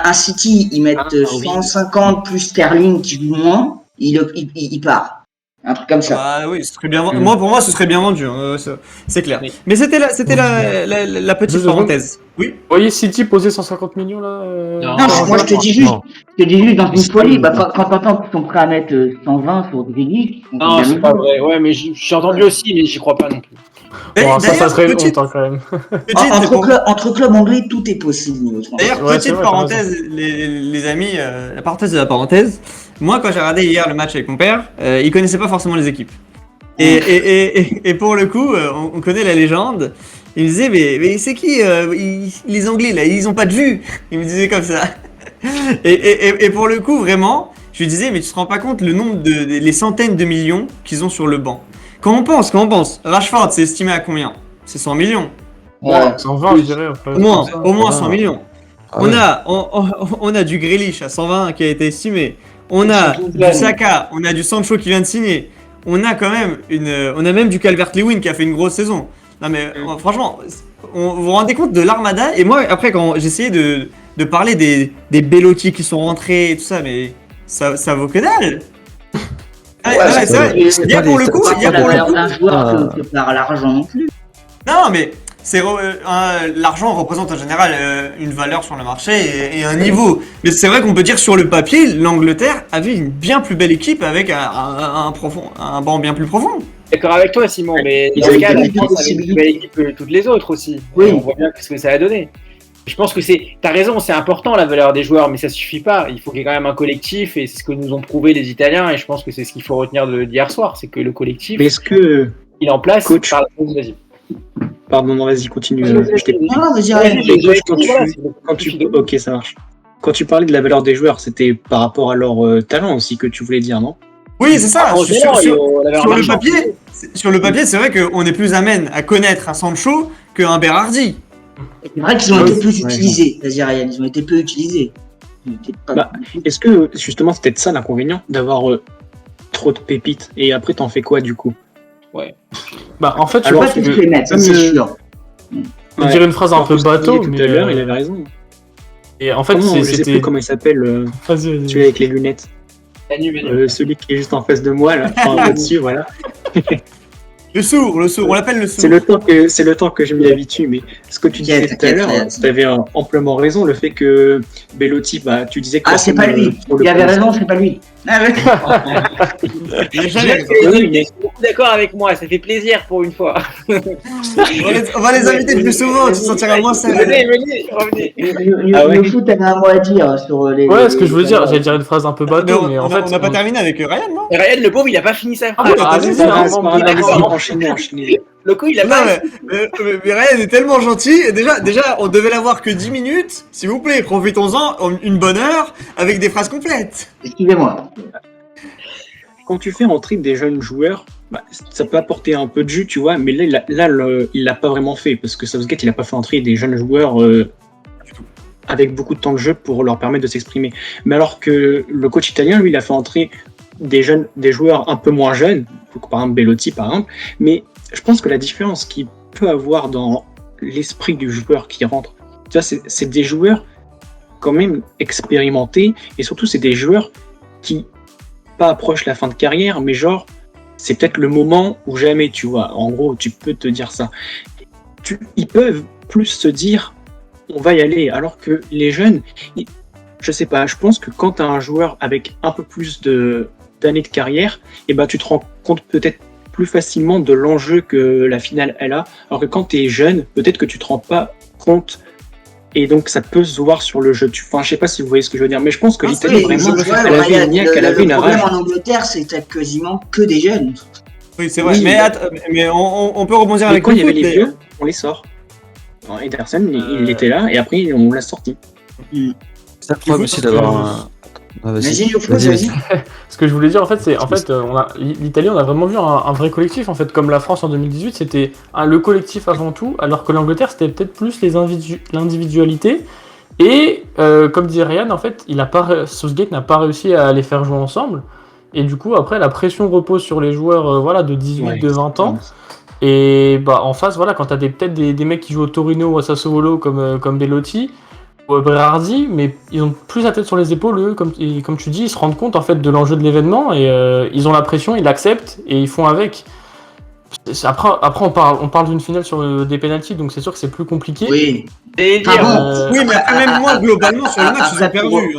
un City, ils mettent oui. 150 plus Sterling qui joue moins, il part. Un truc comme ça. Bah oui, ce serait bien vendu. Moi, pour moi, ce serait bien vendu, hein, c'est clair. Oui. Mais c'était la petite Deux secondes. parenthèse. Oui. Vous voyez City poser 150 millions là Non. Non, moi je te dis juste, Non. dans une folie, bah, quand t'entends qu'ils sont prêts à mettre 120 sur Grealish, on Non, peut bien c'est le pas dire. vrai. Ouais, mais j'ai entendu aussi, mais j'y crois pas non plus. Bon, ça D'ailleurs, serait petite, longtemps quand même. Entre clubs anglais, tout est possible. niveau transfert. D'ailleurs, Ouais, c'est petite vrai, t'as parenthèse, les amis, la parenthèse de la parenthèse. Moi, quand j'ai regardé hier le match avec mon père, il connaissait pas forcément les équipes. Et pour le coup, on connaît la légende. Il me disait, mais c'est qui les Anglais là, ils ont pas de vue. Il me disait comme ça. Et pour le coup, vraiment, je lui disais, mais tu te rends pas compte le nombre les centaines de millions qu'ils ont sur le banc. Quand on pense, Rashford, c'est estimé à combien? C'est 100 millions. Ouais. 120, je dirais. après. Au moins 100 millions. Ah ouais. On a du Grealish à 120 qui a été estimé. On a du Saka, on a du Sancho qui vient de signer. On a quand même on a même du Calvert-Lewin qui a fait une grosse saison. Non mais franchement, vous vous rendez compte de l'armada? Et moi après quand j'essayais de parler des Bellotti qui sont rentrés et tout ça, mais ça vaut que dalle. Ouais, c'est vrai. Il y a pour le coup, Il y a pour un joueur que par l'argent non plus. non mais l'argent représente en général une valeur sur le marché et un niveau. Mais c'est vrai qu'on peut dire sur le papier, l'Angleterre avait une bien plus belle équipe avec un banc bien plus profond. D'accord avec toi, Simon, mais Ils dans ce avaient cas, pas la la France avait une possibilité. belle équipe que toutes les autres aussi. Oui. Et on voit bien ce que ça a donné. Je pense que t'as raison, c'est important la valeur des joueurs, mais ça suffit pas. Il faut qu'il y ait quand même un collectif et c'est ce que nous ont prouvé les Italiens et je pense que c'est ce qu'il faut retenir d'hier soir, c'est que le collectif, Mais est-ce que. il est en place. Coach. Vas-y. Pardon, non, vas-y, continue. Je t'ai- Non, vas-y, Vas-y, Ryan. Mais j'ai- quand Ok, ça marche. Quand tu parlais de la valeur des joueurs, c'était par rapport à leur talent aussi que tu voulais dire, non? Oui, c'est ça. Ah, Sur le papier, c'est vrai qu'on est plus amène à connaître un Sancho qu'un Berardi. C'est vrai qu'ils ont Ouais, été peu ouais. utilisés, vas-y, Ryan. Ils ont été peu utilisés. Ils étaient pas- Bah, Est-ce que justement c'est peut-être ça l'inconvénient d'avoir trop de pépites et après t'en fais quoi du coup? Bah, en fait, je Alors, Pas pense tous que les mettre, ça comme c'est le- sûr. on dirait une phrase un peu Tout ce qu'il bateau, disait mais tout à l'heure, il avait raison. et en fait, Je sais c'était. plus comment il s'appelle, Vas-y, celui avec les lunettes. Manu. Celui qui est juste en face de moi, là, enfin, au-dessus, voilà. Le sourd, on l'appelle le sourd. C'est le temps que je m'y habitue, mais ce que tu disais tout à l'heure, tu avais amplement raison, le fait que Belotti, bah, tu disais que... Ah, c'est pas lui. Il avait raison, c'est pas lui. Ah, ouais. Il est Il est beaucoup d'accord avec moi, ça fait plaisir pour une fois. on va les inviter plus souvent, tu te sentiras moins seul. Venez, revenez. Le foot, t'avais un mot à dire sur les. Ouais, ce que je veux dire, j'allais dire une phrase un peu bateau, mais en fait. On n'a pas terminé avec Ryan, non? Et Ryan, le pauvre, il a pas fini sa phrase. Enchaîner. Le coup, il a Non, pas. mais Ryan est tellement gentil. Et déjà, on devait l'avoir que 10 minutes. S'il vous plaît, profitons-en une bonne heure avec des phrases complètes. Excusez-moi. Quand tu fais rentrer des jeunes joueurs, bah, ça peut apporter un peu de jus, tu vois, mais là, il l'a pas vraiment fait, parce que Southgate, il a pas fait entrer des jeunes joueurs avec beaucoup de temps de jeu pour leur permettre de s'exprimer. Mais alors que le coach italien, lui, il a fait entrer des joueurs un peu moins jeunes, par exemple Belotti, par exemple, mais je pense que la différence qu'il peut avoir dans l'esprit du joueur qui rentre, tu vois, c'est des joueurs quand même expérimentés, et surtout, c'est des joueurs qui pas approchent la fin de carrière, mais genre, c'est peut-être le moment ou jamais, tu vois. En gros, tu peux te dire ça. Ils peuvent plus se dire, on va y aller, alors que les jeunes, je sais pas, je pense que quand tu as un joueur avec un peu plus d'années de carrière, et ben tu te rends compte peut-être plus facilement de l'enjeu que la finale elle a, alors que quand tu es jeune, peut-être que tu te rends pas compte, et donc ça peut se voir sur le jeu. Enfin, je sais pas si vous voyez ce que je veux dire, mais je pense que l'Italie vraiment, elle avait une niaque, elle avait une rage. Le problème en Angleterre, c'est que t'as quasiment que des jeunes. Oui, c'est vrai. Oui, mais on peut rebondir mais avec quand il y le avait foot, les d'ailleurs. vieux, on les sort. Alors, Ederson, il était là, et après on l'a sorti. C'est la preuve aussi d'avoir un. Ah, Vas-y. Ce que je voulais dire, en fait, l'Italie, on a vraiment vu un vrai collectif. En fait, comme la France en 2018, c'était le collectif avant tout, alors que l'Angleterre, c'était peut-être plus l'individualité. Et comme disait Ryan, en fait, Southgate n'a pas réussi à les faire jouer ensemble. Et du coup, après, la pression repose sur les joueurs de 18, de 20 ans. Et bah, en face, voilà, quand t'as peut-être des mecs qui jouent au Torino ou à Sassuolo comme Belotti ou Berardi, mais ils ont plus la tête sur les épaules, eux, comme tu dis, ils se rendent compte en fait de l'enjeu de l'événement et ils ont la pression, ils l'acceptent et ils font avec. Après on parle d'une finale sur des pénaltys, donc c'est sûr que c'est plus compliqué. Oui. Oui, mais après, même moi, globalement, sur le match, ils ont perdu.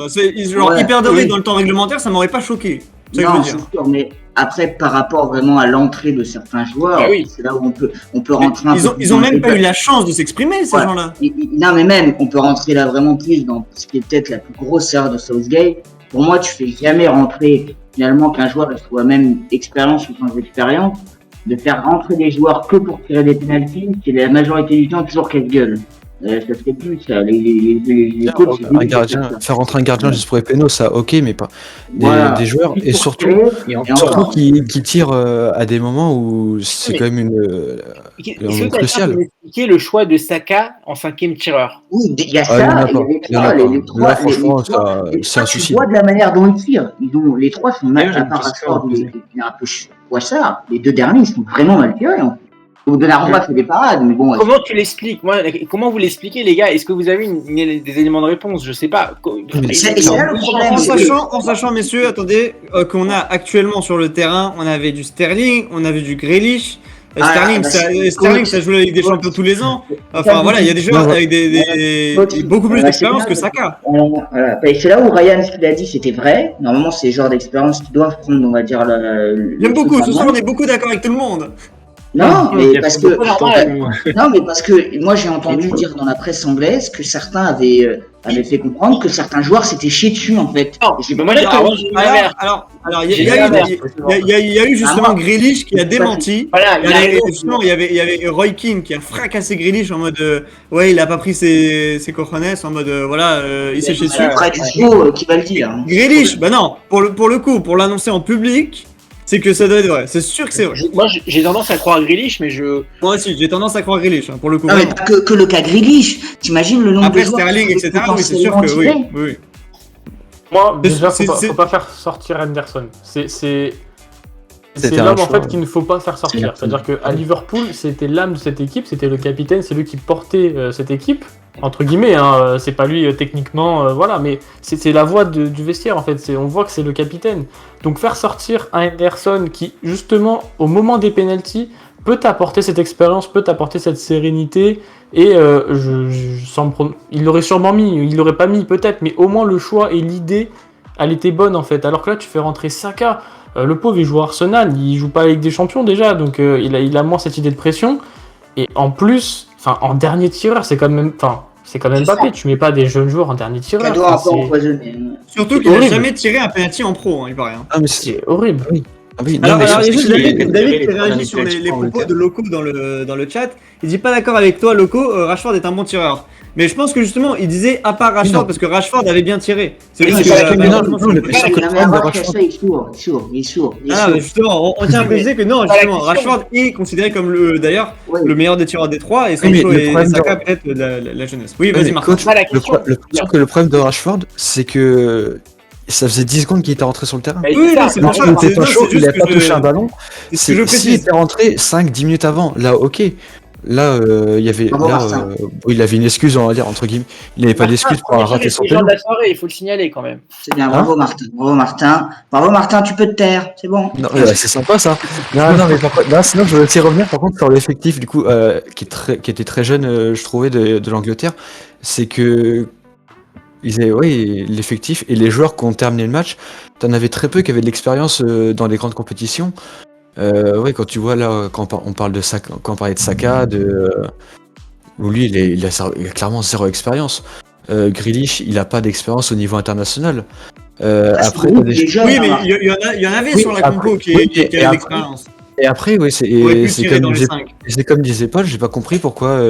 Ils perderaient dans le temps réglementaire, ça m'aurait pas choqué. C'est Non, c'est sûr, mais après, par rapport vraiment à l'entrée de certains joueurs, c'est là où on peut rentrer un peu. Ils ont même pas eu la chance de s'exprimer, ces gens-là. Non, mais même, on peut rentrer là vraiment plus dans ce qui est peut-être la plus grosse erreur de Southgate. Pour moi, tu fais jamais rentrer finalement qu'un joueur soit même expérience ou sans expérience, de faire rentrer des joueurs que pour tirer des pénaltys, qui la majorité du temps toujours casse-gueule. Ça serait plus ça. Les coachs, faire rentrer un gardien juste pour les pénaux, ça ok, mais pas des joueurs, et surtout qui tirent à des moments où c'est quand même une cruciale. Expliquer le choix de Saka en 5e tireur. Oui, il y a ça, il y a les trois. Franchement, c'est un souci. Tu vois de la manière dont ils tirent. Les trois sont mal, à part Rashford, il est un peu Wachar. Les deux derniers, ils sont vraiment mal tirés. Donnarumma fait des parades, mais bon. Comment tu l'expliques? Comment vous l'expliquez, les gars? Est-ce que vous avez des éléments de réponse? Je sais pas. C'est là le problème. En sachant, messieurs, attendez, qu'on a actuellement sur le terrain, on avait du Sterling, on avait du Grealish. Sterling, ça joue la Ligue des Champions tous les ans. Enfin voilà, il y a des joueurs avec beaucoup plus d'expérience que Saka. Voilà. Et c'est là où Ryan, ce qu'il a dit, c'était vrai. Normalement, c'est le genre d'expérience qui doivent prendre, on va dire. J'aime beaucoup. Ce soir, on est beaucoup d'accord avec tout le monde. Non, mais parce que moi j'ai entendu dire dans la presse anglaise que certains avaient fait comprendre que certains joueurs s'étaient chiés dessus en fait. Alors, il y a eu justement Grealish qui a démenti. Justement, il y avait Roy Keane qui a fracassé Grealish en mode ouais, il a pas pris ses cojones en mode il s'est chié dessus. Près du show qui va le dire. Grealish, bah non, pour le coup, pour l'annoncer en public. C'est que ça doit être vrai, c'est sûr que c'est vrai. Moi j'ai tendance à croire Grealish, mais Moi aussi, j'ai tendance à croire Grealish, pour le coup. Non, mais pas que le cas Grealish, t'imagines le nombre de joueurs. Après Sterling, etc., oui, c'est sûr que oui. Moi, déjà, faut pas faire sortir Henderson. C'est l'homme en fait qu'il ne faut pas faire sortir. C'est-à-dire qu'à Liverpool, c'était l'âme de cette équipe, c'était le capitaine, c'est lui qui portait cette équipe, entre guillemets, hein, c'est pas lui techniquement, mais c'est la voix du vestiaire en fait, on voit que c'est le capitaine. Donc faire sortir un Henderson qui, justement, au moment des pénaltys, peut t'apporter cette expérience, peut t'apporter cette sérénité. Et il l'aurait sûrement mis, il l'aurait pas mis peut-être, mais au moins le choix et l'idée, elle était bonne en fait. Alors que là, tu fais rentrer Saka. Le pauvre, il joue à Arsenal, il joue pas avec des champions déjà, donc il a moins cette idée de pression. Et en plus, en dernier tireur, c'est quand même Mbappé. Tu mets pas des jeunes joueurs en dernier tireur. Ça doit un peu empoisonner. Surtout qu'il n'a jamais tiré un penalty en pro, il paraît. Ah, mais C'est horrible. oui. Ah oui, Alors, mais il y a juste David David qui les réagit sur les penalties propos de Loco dans le chat. Il dit pas d'accord avec toi, Loco, Rashford est un bon tireur. Mais je pense que justement, il disait à part Rashford, parce que Rashford avait bien tiré. C'est Oui, juste c'est que. vrai, malheureusement, non, le c'est- pire, que le problème de Rashford- il est sourd. Ah, mais justement, on tient à préciser que non, Pas la justement, question. Rashford est considéré comme d'ailleurs, Oui. le meilleur des tireurs des trois, et Oui, mais Sancho le et problème Saka de- peut-être la jeunesse. Oui, Ouais, vas-y, mais Martin. coach, Pas la le question. sûr que le problème de Rashford, c'est que ça faisait 10 secondes qu'il était rentré sur le terrain. Mais Oui, c'est ça. non, c'est pour Il ça. était pas non, chaud, c'est il juste n'avait pas que touché un ballon. c'est ce que je S'il précise. était rentré 5-10 minutes avant, là, ok. Là, il y avait. Bravo, Là, Martin. il avait une excuse, on va dire, entre guillemets. Il n'avait pas d'excuse pour avoir raté son C'est le genre péno. de la soirée, il faut le signaler quand même. C'est bien, bravo Martin. Bravo Martin, tu peux te taire, c'est bon. Non, c'est sympa ça. Non, mais par contre, là, sinon, je veux aussi revenir par contre sur l'effectif, du coup, qui était très jeune, je trouvais, de l'Angleterre. C'est que. L'effectif et les joueurs qui ont terminé le match, t'en avais très peu qui avaient de l'expérience dans les grandes compétitions. Quand tu vois là, on parle de Saka, quand on parlait de Saka, où lui, il a clairement zéro expérience. Grealish, il a pas d'expérience au niveau international. Après, t'as des- Oui, mais il y en avait Oui, sur la après- compo qui oui, avait et après- l'expérience. Et après, oui, Il aurait pu tirer dans les 5. c'est comme disait Paul, j'ai pas compris pourquoi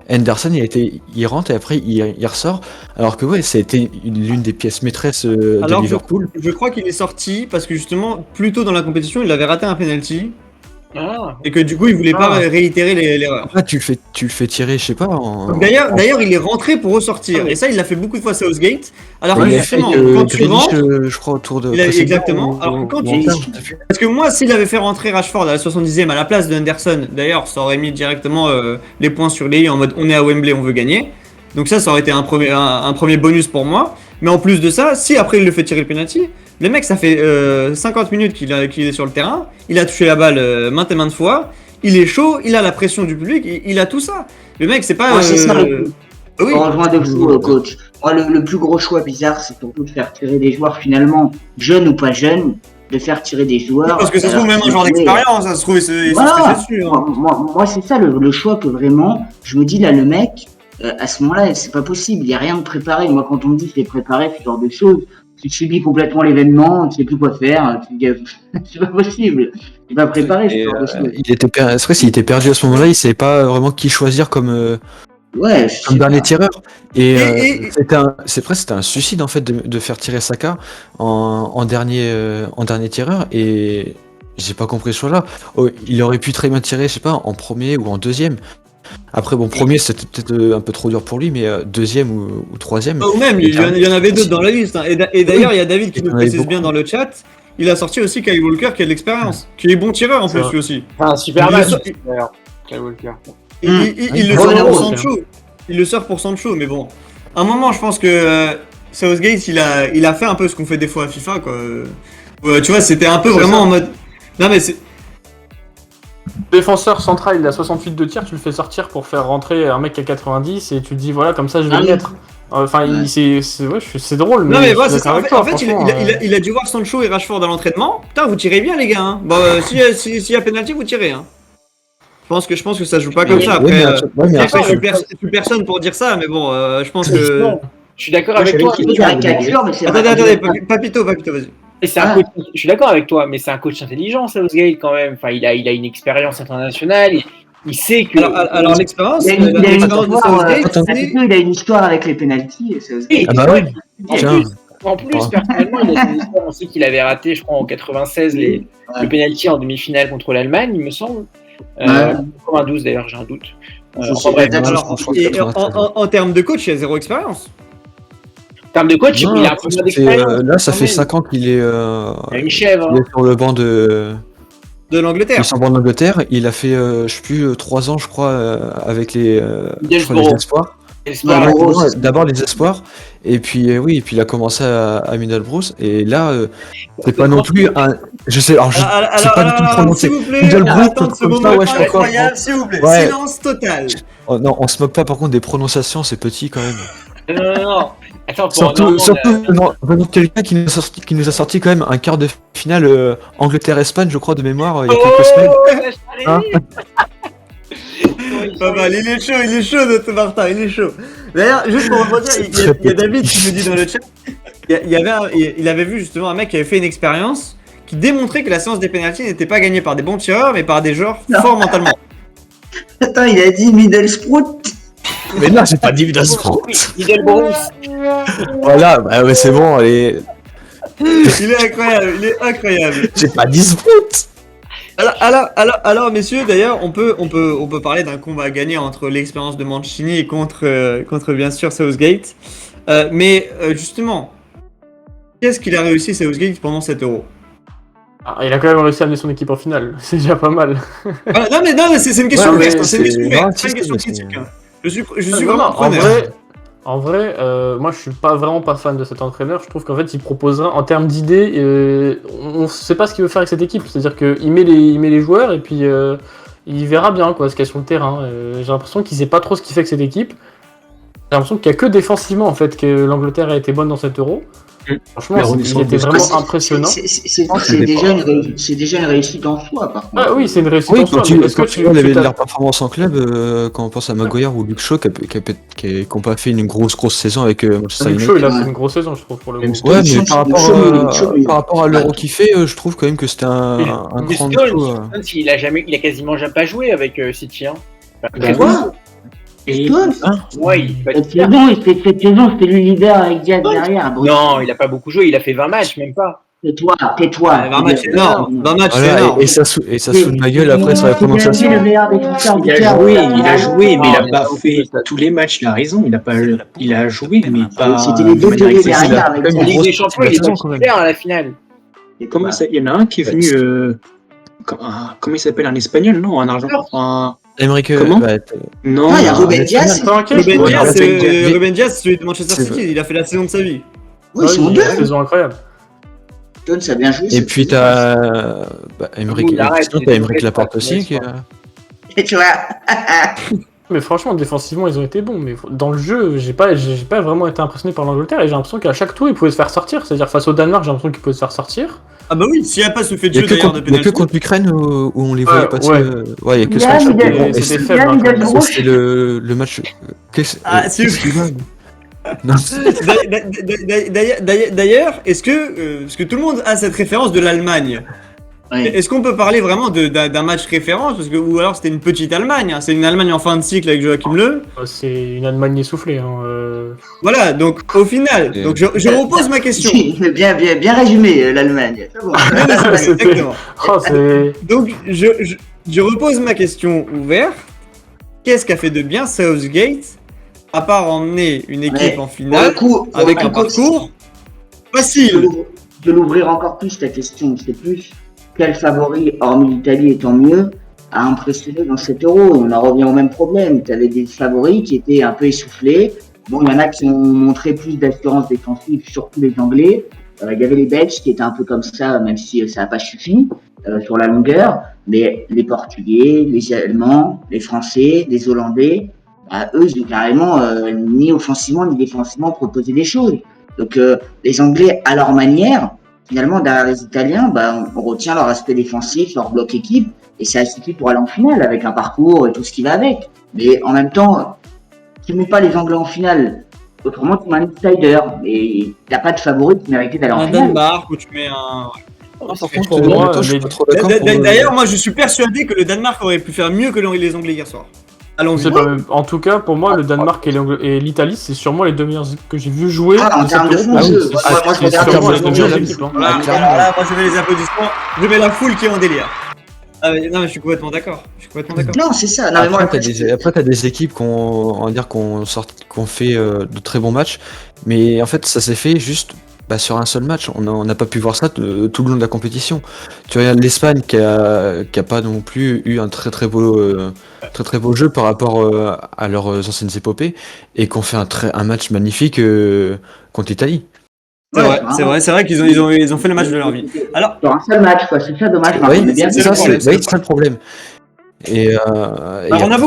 Henderson il rentre et après il ressort, alors que ouais, ça a été l'une des pièces maîtresses de Alors, Liverpool. je crois qu'il est sorti parce que justement, plus tôt dans la compétition, il avait raté un penalty Ah. et que du coup, il voulait pas réitérer l'erreur. Là, tu le fais tirer, je sais pas. D'ailleurs, il est rentré pour ressortir. Et ça, il l'a fait beaucoup de fois Southgate. Alors que il a fait justement, que quand tu Grealish, rentres, je crois, autour de. il a- précédent exactement. ou- Alors que quand ou tu- en quart, je sais plus. parce que moi, s'il avait fait rentrer Rashford à la 70e à la place de Henderson, d'ailleurs, ça aurait mis directement les points sur les i en mode on est à Wembley, on veut gagner. Donc ça aurait été un premier bonus pour moi. Mais en plus de ça, si après il le fait tirer le penalty, le mec, ça fait 50 minutes qu'il est sur le terrain, il a touché la balle maintes et maintes fois, il est chaud, il a la pression du public, il a tout ça. Le mec, c'est pas... Ouais, c'est ça, le oui. On rejoint de fou, coach. Moi, le plus gros choix bizarre, c'est surtout de faire tirer des joueurs finalement, jeunes ou pas jeunes, de faire tirer des joueurs. Parce que ça se trouve même un genre d'expérience, ça se trouve, c'est Voilà. dessus. Hein. Moi, c'est ça le choix que vraiment, je me dis là, le mec, à ce moment-là, c'est pas possible, il n'y a rien de préparé. Moi, quand on me dit c'est préparé, ce genre de choses, tu subis complètement l'événement, tu sais plus quoi faire, tu dis, c'est pas possible, c'est pas préparé, ce genre de choses. C'est vrai, s'il était perdu à ce moment-là, il savait pas vraiment qui choisir comme Ouais, je sais dernier pas. tireur. Et Et- c'était un suicide en fait de faire tirer Saka en dernier tireur, et j'ai pas compris ce choix-là. Oh, il aurait pu très bien tirer, je sais pas, en premier ou en deuxième. Après, bon, premier c'était peut-être un peu trop dur pour lui, mais deuxième ou troisième. Ou même, il y en avait d'autres dans la liste. Hein. Et d'ailleurs, il y a David qui Il y nous en avait précise bien dans le chat. Il a sorti aussi Kyle Walker qui a de l'expérience, qui est bon tireur en C'est plus vrai. lui aussi. Enfin, un super Il match, le sort- d'ailleurs. Kyle Walker. Il le Bon, sort bon, pour bon, Sancho. Il le sort pour Sancho, mais bon. À un moment, je pense que Southgate, il a fait un peu ce qu'on fait des fois à FIFA, quoi. Tu vois, c'était un peu vraiment en mode. Non, mais c'est. Défenseur central, il a 68 de tir, tu le fais sortir pour faire rentrer un mec à 90 et tu te dis voilà, comme ça je vais Ah le oui. mettre. Enfin, c'est drôle, mais Non, mais je voilà, suis c'est ça. d'accord avec toi, En fait, franchement, il a dû voir Sancho et Rashford à l'entraînement. Putain, vous tirez bien, les gars. Hein. Bon, s'il y a penalty, vous tirez. Hein. Je pense que ça joue pas comme ça. Après, après, je suis personne pour dire ça, mais bon, je pense que. Non, je suis d'accord Moi, avec je toi. savais C'est une caricature, mais c'est vrai. Attendez, Papito, vas-y. Et c'est un coach, je suis d'accord avec toi, mais c'est un coach intelligent, Southgate, quand même. Enfin, il a une expérience internationale. Il sait que. Alors l'expérience, Il a une l'expérience de Southgate, c'est- il a une histoire avec les pénaltys. Et Southgate. Oui, Ah bah ouais. oui. En Tiens. plus, personnellement, il a une histoire. On sait qu'il avait raté, je crois, en 96 le penalty en demi-finale contre l'Allemagne, il me semble. 92 d'ailleurs, j'ai un doute. Enfin, bref, Alors, et en termes de coach, il a zéro expérience. en termes de coach, Non, il a un peu ça fait, d'expérience. là, ça quand fait même. 5 ans qu'il est, Il a une chèvre. il est sur le banc de. De l'Angleterre. Il est sur le banc d'Angleterre. Il a fait, je sais plus, 3 ans, je crois, avec les, je crois, les Middlesbrough. espoirs. Espoir, Ouais, Ouais, gros, d'abord les espoirs, et puis oui, et puis il a commencé à Middlebrough, et là, c'est pas non plus un. Je sais, alors je sais pas du tout prononcer. s'il vous plaît, Middlebrough, attendre ce comme ça, moment ouais, je peux encore. incroyable, s'il vous plaît. Ouais. Silence total. Oh, non, on se moque pas par contre des prononciations, c'est petit quand même. non. Attends, pour Surtout venant de quelqu'un qui nous a sorti quand même un quart de finale Angleterre-Espagne, je crois, de mémoire, il y a quelques semaines. Hein Pas mal, il est chaud notre Martin, il est chaud. D'ailleurs, juste pour rebondir, il y a David qui nous dit dans le chat, il avait vu justement un mec qui avait fait une expérience qui démontrait que la séance des pénaltys n'était pas gagnée par des bons tireurs, mais par des joueurs forts mentalement. Attends, il a dit Middlesbrough. Mais là, j'ai pas dit Middlesbrough. Middlebrough. Voilà, bah ouais, c'est bon, allez. Il est incroyable. J'ai pas dit Sprout. Alors, messieurs, d'ailleurs, on peut parler d'un combat gagné entre l'expérience de Mancini et contre bien sûr Southgate. Mais justement, qu'est-ce qu'il a réussi Southgate pendant cet Euro? Il a quand même réussi à amener son équipe en finale, c'est déjà pas mal. Non mais c'est une question Ouais, ouverte, mais c'est une question c'est- ouverte, non, c'est pas une si, question si, critique. c'est- Hein. Je suis Non, vraiment preneur. en vrai, moi je suis vraiment pas fan de cet entraîneur. Je trouve qu'en fait il proposera en termes d'idées, on sait pas ce qu'il veut faire avec cette équipe. C'est-à-dire qu'il met les joueurs et puis il verra bien quoi ce qu'il y a sur le terrain. J'ai l'impression qu'il sait pas trop ce qu'il fait avec cette équipe. J'ai l'impression qu'il y a que défensivement en fait que l'Angleterre a été bonne dans cet Euro. Franchement, il était vraiment impressionnant. C'est déjà une réussite en soi, par contre. Ah oui, c'est une réussite Oui, en soi. quand tu mais est-ce que vois t'as- leur performance en club, quand on pense à Maguire ou Luke Shaw qui n'ont pas fait une grosse saison avec Manchester Luke United. Shaw, il a fait une grosse saison, je trouve, pour le Même coup. Ouais, Luke mais Shaw, par oui. rapport à l'Euro qu'il fait, je trouve quand même que c'était un Mais grand Stones, show. il a quasiment jamais pas joué avec City. Hein. Tu vois Et Stones Ouais, il est pas Cette titulaire. saison, cette saison, c'était lui leader avec Diaz derrière. Bruno. Non, il a pas beaucoup joué, il a fait 20 matchs, même pas. Tais-toi. 20 matchs c'est énorme. 20 matchs c'est Voilà, énorme. et ça saoute de ma gueule après sur la prononciation. le meilleur défenseur du il a cœur. joué, mais il a Non, pas fait tous les matchs. Il a raison, il a joué, mais pas. C'était les deux de manière télés excessive. derrière avec Comme En une Ligue grosse des Champions, partie il de est la pas saison, quand même. titulaire à la finale. Comment ça, il y en a un qui est venu. Comment il s'appelle, un espagnol, non, un argentin, Emerick, Comment bah, non, Ah, il y a un Ruben espagnol. Diaz. Ruben Ouais, Diaz, Ruben Ruben Diaz, celui de Manchester C'est City, il a fait la saison de sa vie. Oui, ils sont il deux. a une saison incroyable. Stones a bien joué. Et cette puis saison. t'as Emerick, Il arrête, sinon il t'as est Emerick mauvais, Laporte ça, aussi. ça, Et tu vois. Mais franchement, défensivement, ils ont été bons. Mais dans le jeu, j'ai pas vraiment été impressionné par l'Angleterre. Et j'ai l'impression qu'à chaque tour, ils pouvaient se faire sortir. C'est-à-dire, face au Danemark, j'ai l'impression qu'ils pouvaient se faire sortir. Ah bah oui, s'il n'y a pas ce fait de Il y jeu a que d'ailleurs de contre, il y a que pénalty. contre l'Ukraine où on les voyait Ouais, passer. ouais. Ouais, il y a que Yann, ça. il a- Bon, et C'était c'est- faible. hein, quand même. Yann, c'était le match. Ah, c'est qu'est-ce qu'il a Non, D'ailleurs, est-ce que parce que tout le monde a cette référence de l'Allemagne, Ouais. est-ce qu'on peut parler vraiment d'un match référence parce que ou alors c'était une petite Allemagne, hein, c'est une Allemagne en fin de cycle avec Joachim Löw. C'est une Allemagne essoufflée. Hein. Voilà, donc au final, donc je repose ma question. Bien résumé, l'Allemagne. C'est bon. Bien résumé, C'était- exactement. Oh, c'est... Donc je repose ma question ouverte. Qu'est-ce qu'a fait de bien Southgate à part emmener une équipe Ouais. en Pour finale le coup, avec un pour le coup, parcours facile? de l'ouvrir encore plus ta question, c'est plus quel favori, hormis l'Italie et tant mieux, a impressionné dans cet Euro. On en revient au même problème. Tu avais des favoris qui étaient un peu essoufflés. Bon, il y en a qui ont montré plus d'assurance défensive, surtout les Anglais. Il y avait les Belges qui étaient un peu comme ça, même si ça n'a pas suffi sur la longueur. Mais les Portugais, les Allemands, les Français, les Hollandais, bah, eux, ils ont carrément ni offensivement ni défensivement proposé des choses. Donc les Anglais, à leur manière, finalement, derrière les Italiens, bah, on retient leur aspect défensif, leur bloc équipe, et ça a suffi pour aller en finale avec un parcours et tout ce qui va avec. Mais en même temps, tu ne mets pas les Anglais en finale. Autrement, tu mets un outsider. Et t'as pas de favori qui méritait d'aller en Un finale. Danemark où tu mets un. par contre, pour moi, je suis les- pas trop d'accord. D'ailleurs, moi je suis persuadé que le Danemark aurait pu faire mieux que les Anglais hier soir. Allons-y. C'est pas- En tout cas, pour moi, le Danemark et l'Italie, c'est sûrement les deux meilleures équipes que j'ai vu jouer. Ah, en de termes cette de Euro. fond de jeu. C'est- Moi, je c'est regarde sûrement les les deux deux meilleures jeux. équipes. Hein. Voilà, là, moi je mets les applaudissements, je mets la foule qui est en délire. Ah, mais, non, mais je suis complètement d'accord. Non, c'est ça. Non, mais moi, Après, t'as des équipes qu'on fait de très bons matchs, mais en fait, ça s'est fait juste sur un seul match. On n'a pas pu voir ça tout le long de la compétition. Tu regardes l'Espagne qui a pas non plus eu un très très beau jeu par rapport à leurs anciennes épopées et qui ont fait un match magnifique contre l'Italie. C'est vrai qu'ils ont fait le match de leur vie. Alors, Sur un seul match, quoi. C'est ça dommage. Oui, bien c'est ça le problème. Et on a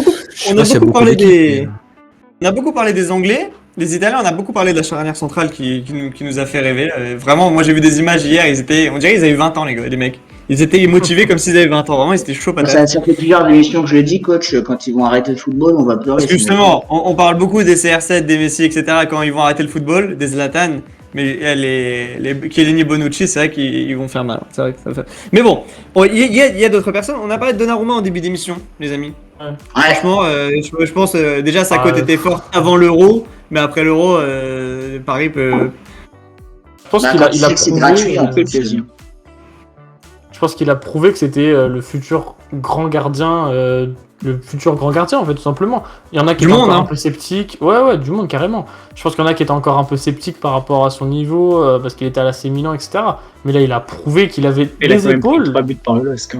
beaucoup parlé des Anglais, des Italiens, on a beaucoup parlé de la charnière centrale qui nous a fait rêver. Vraiment, moi j'ai vu des images hier, on dirait qu'ils avaient 20 ans les mecs. Ils étaient motivés comme s'ils avaient 20 ans, vraiment ils étaient chauds patates. Ça fait plusieurs émissions que je le dis, coach, quand ils vont arrêter le football, on va pleurer. Parce que justement, on parle beaucoup des CR7, des Messi, etc. quand ils vont arrêter le football, des Zlatan. Mais les Chiellini, Bonucci, c'est vrai qu'ils vont faire mal. C'est vrai que ça fait... Mais bon, il y a d'autres personnes. On a parlé de Donnarumma en début d'émission, les amis. Ouais. Franchement, je pense déjà sa cote était forte avant l'Euro, mais après l'Euro, Paris peut. Je pense qu'il a c'est prouvé. gratuit, on fait plaisir. Je pense qu'il a prouvé que c'était le futur grand gardien. Le futur grand gardien en fait tout simplement. Il y en a qui étaient encore un peu sceptiques. Ouais, du monde carrément. Je pense qu'il y en a qui étaient encore un peu sceptiques par rapport à son niveau parce qu'il était à l'AC Milan, etc. Mais là il a prouvé qu'il avait les épaules. Il a 3 buts par le LOSC.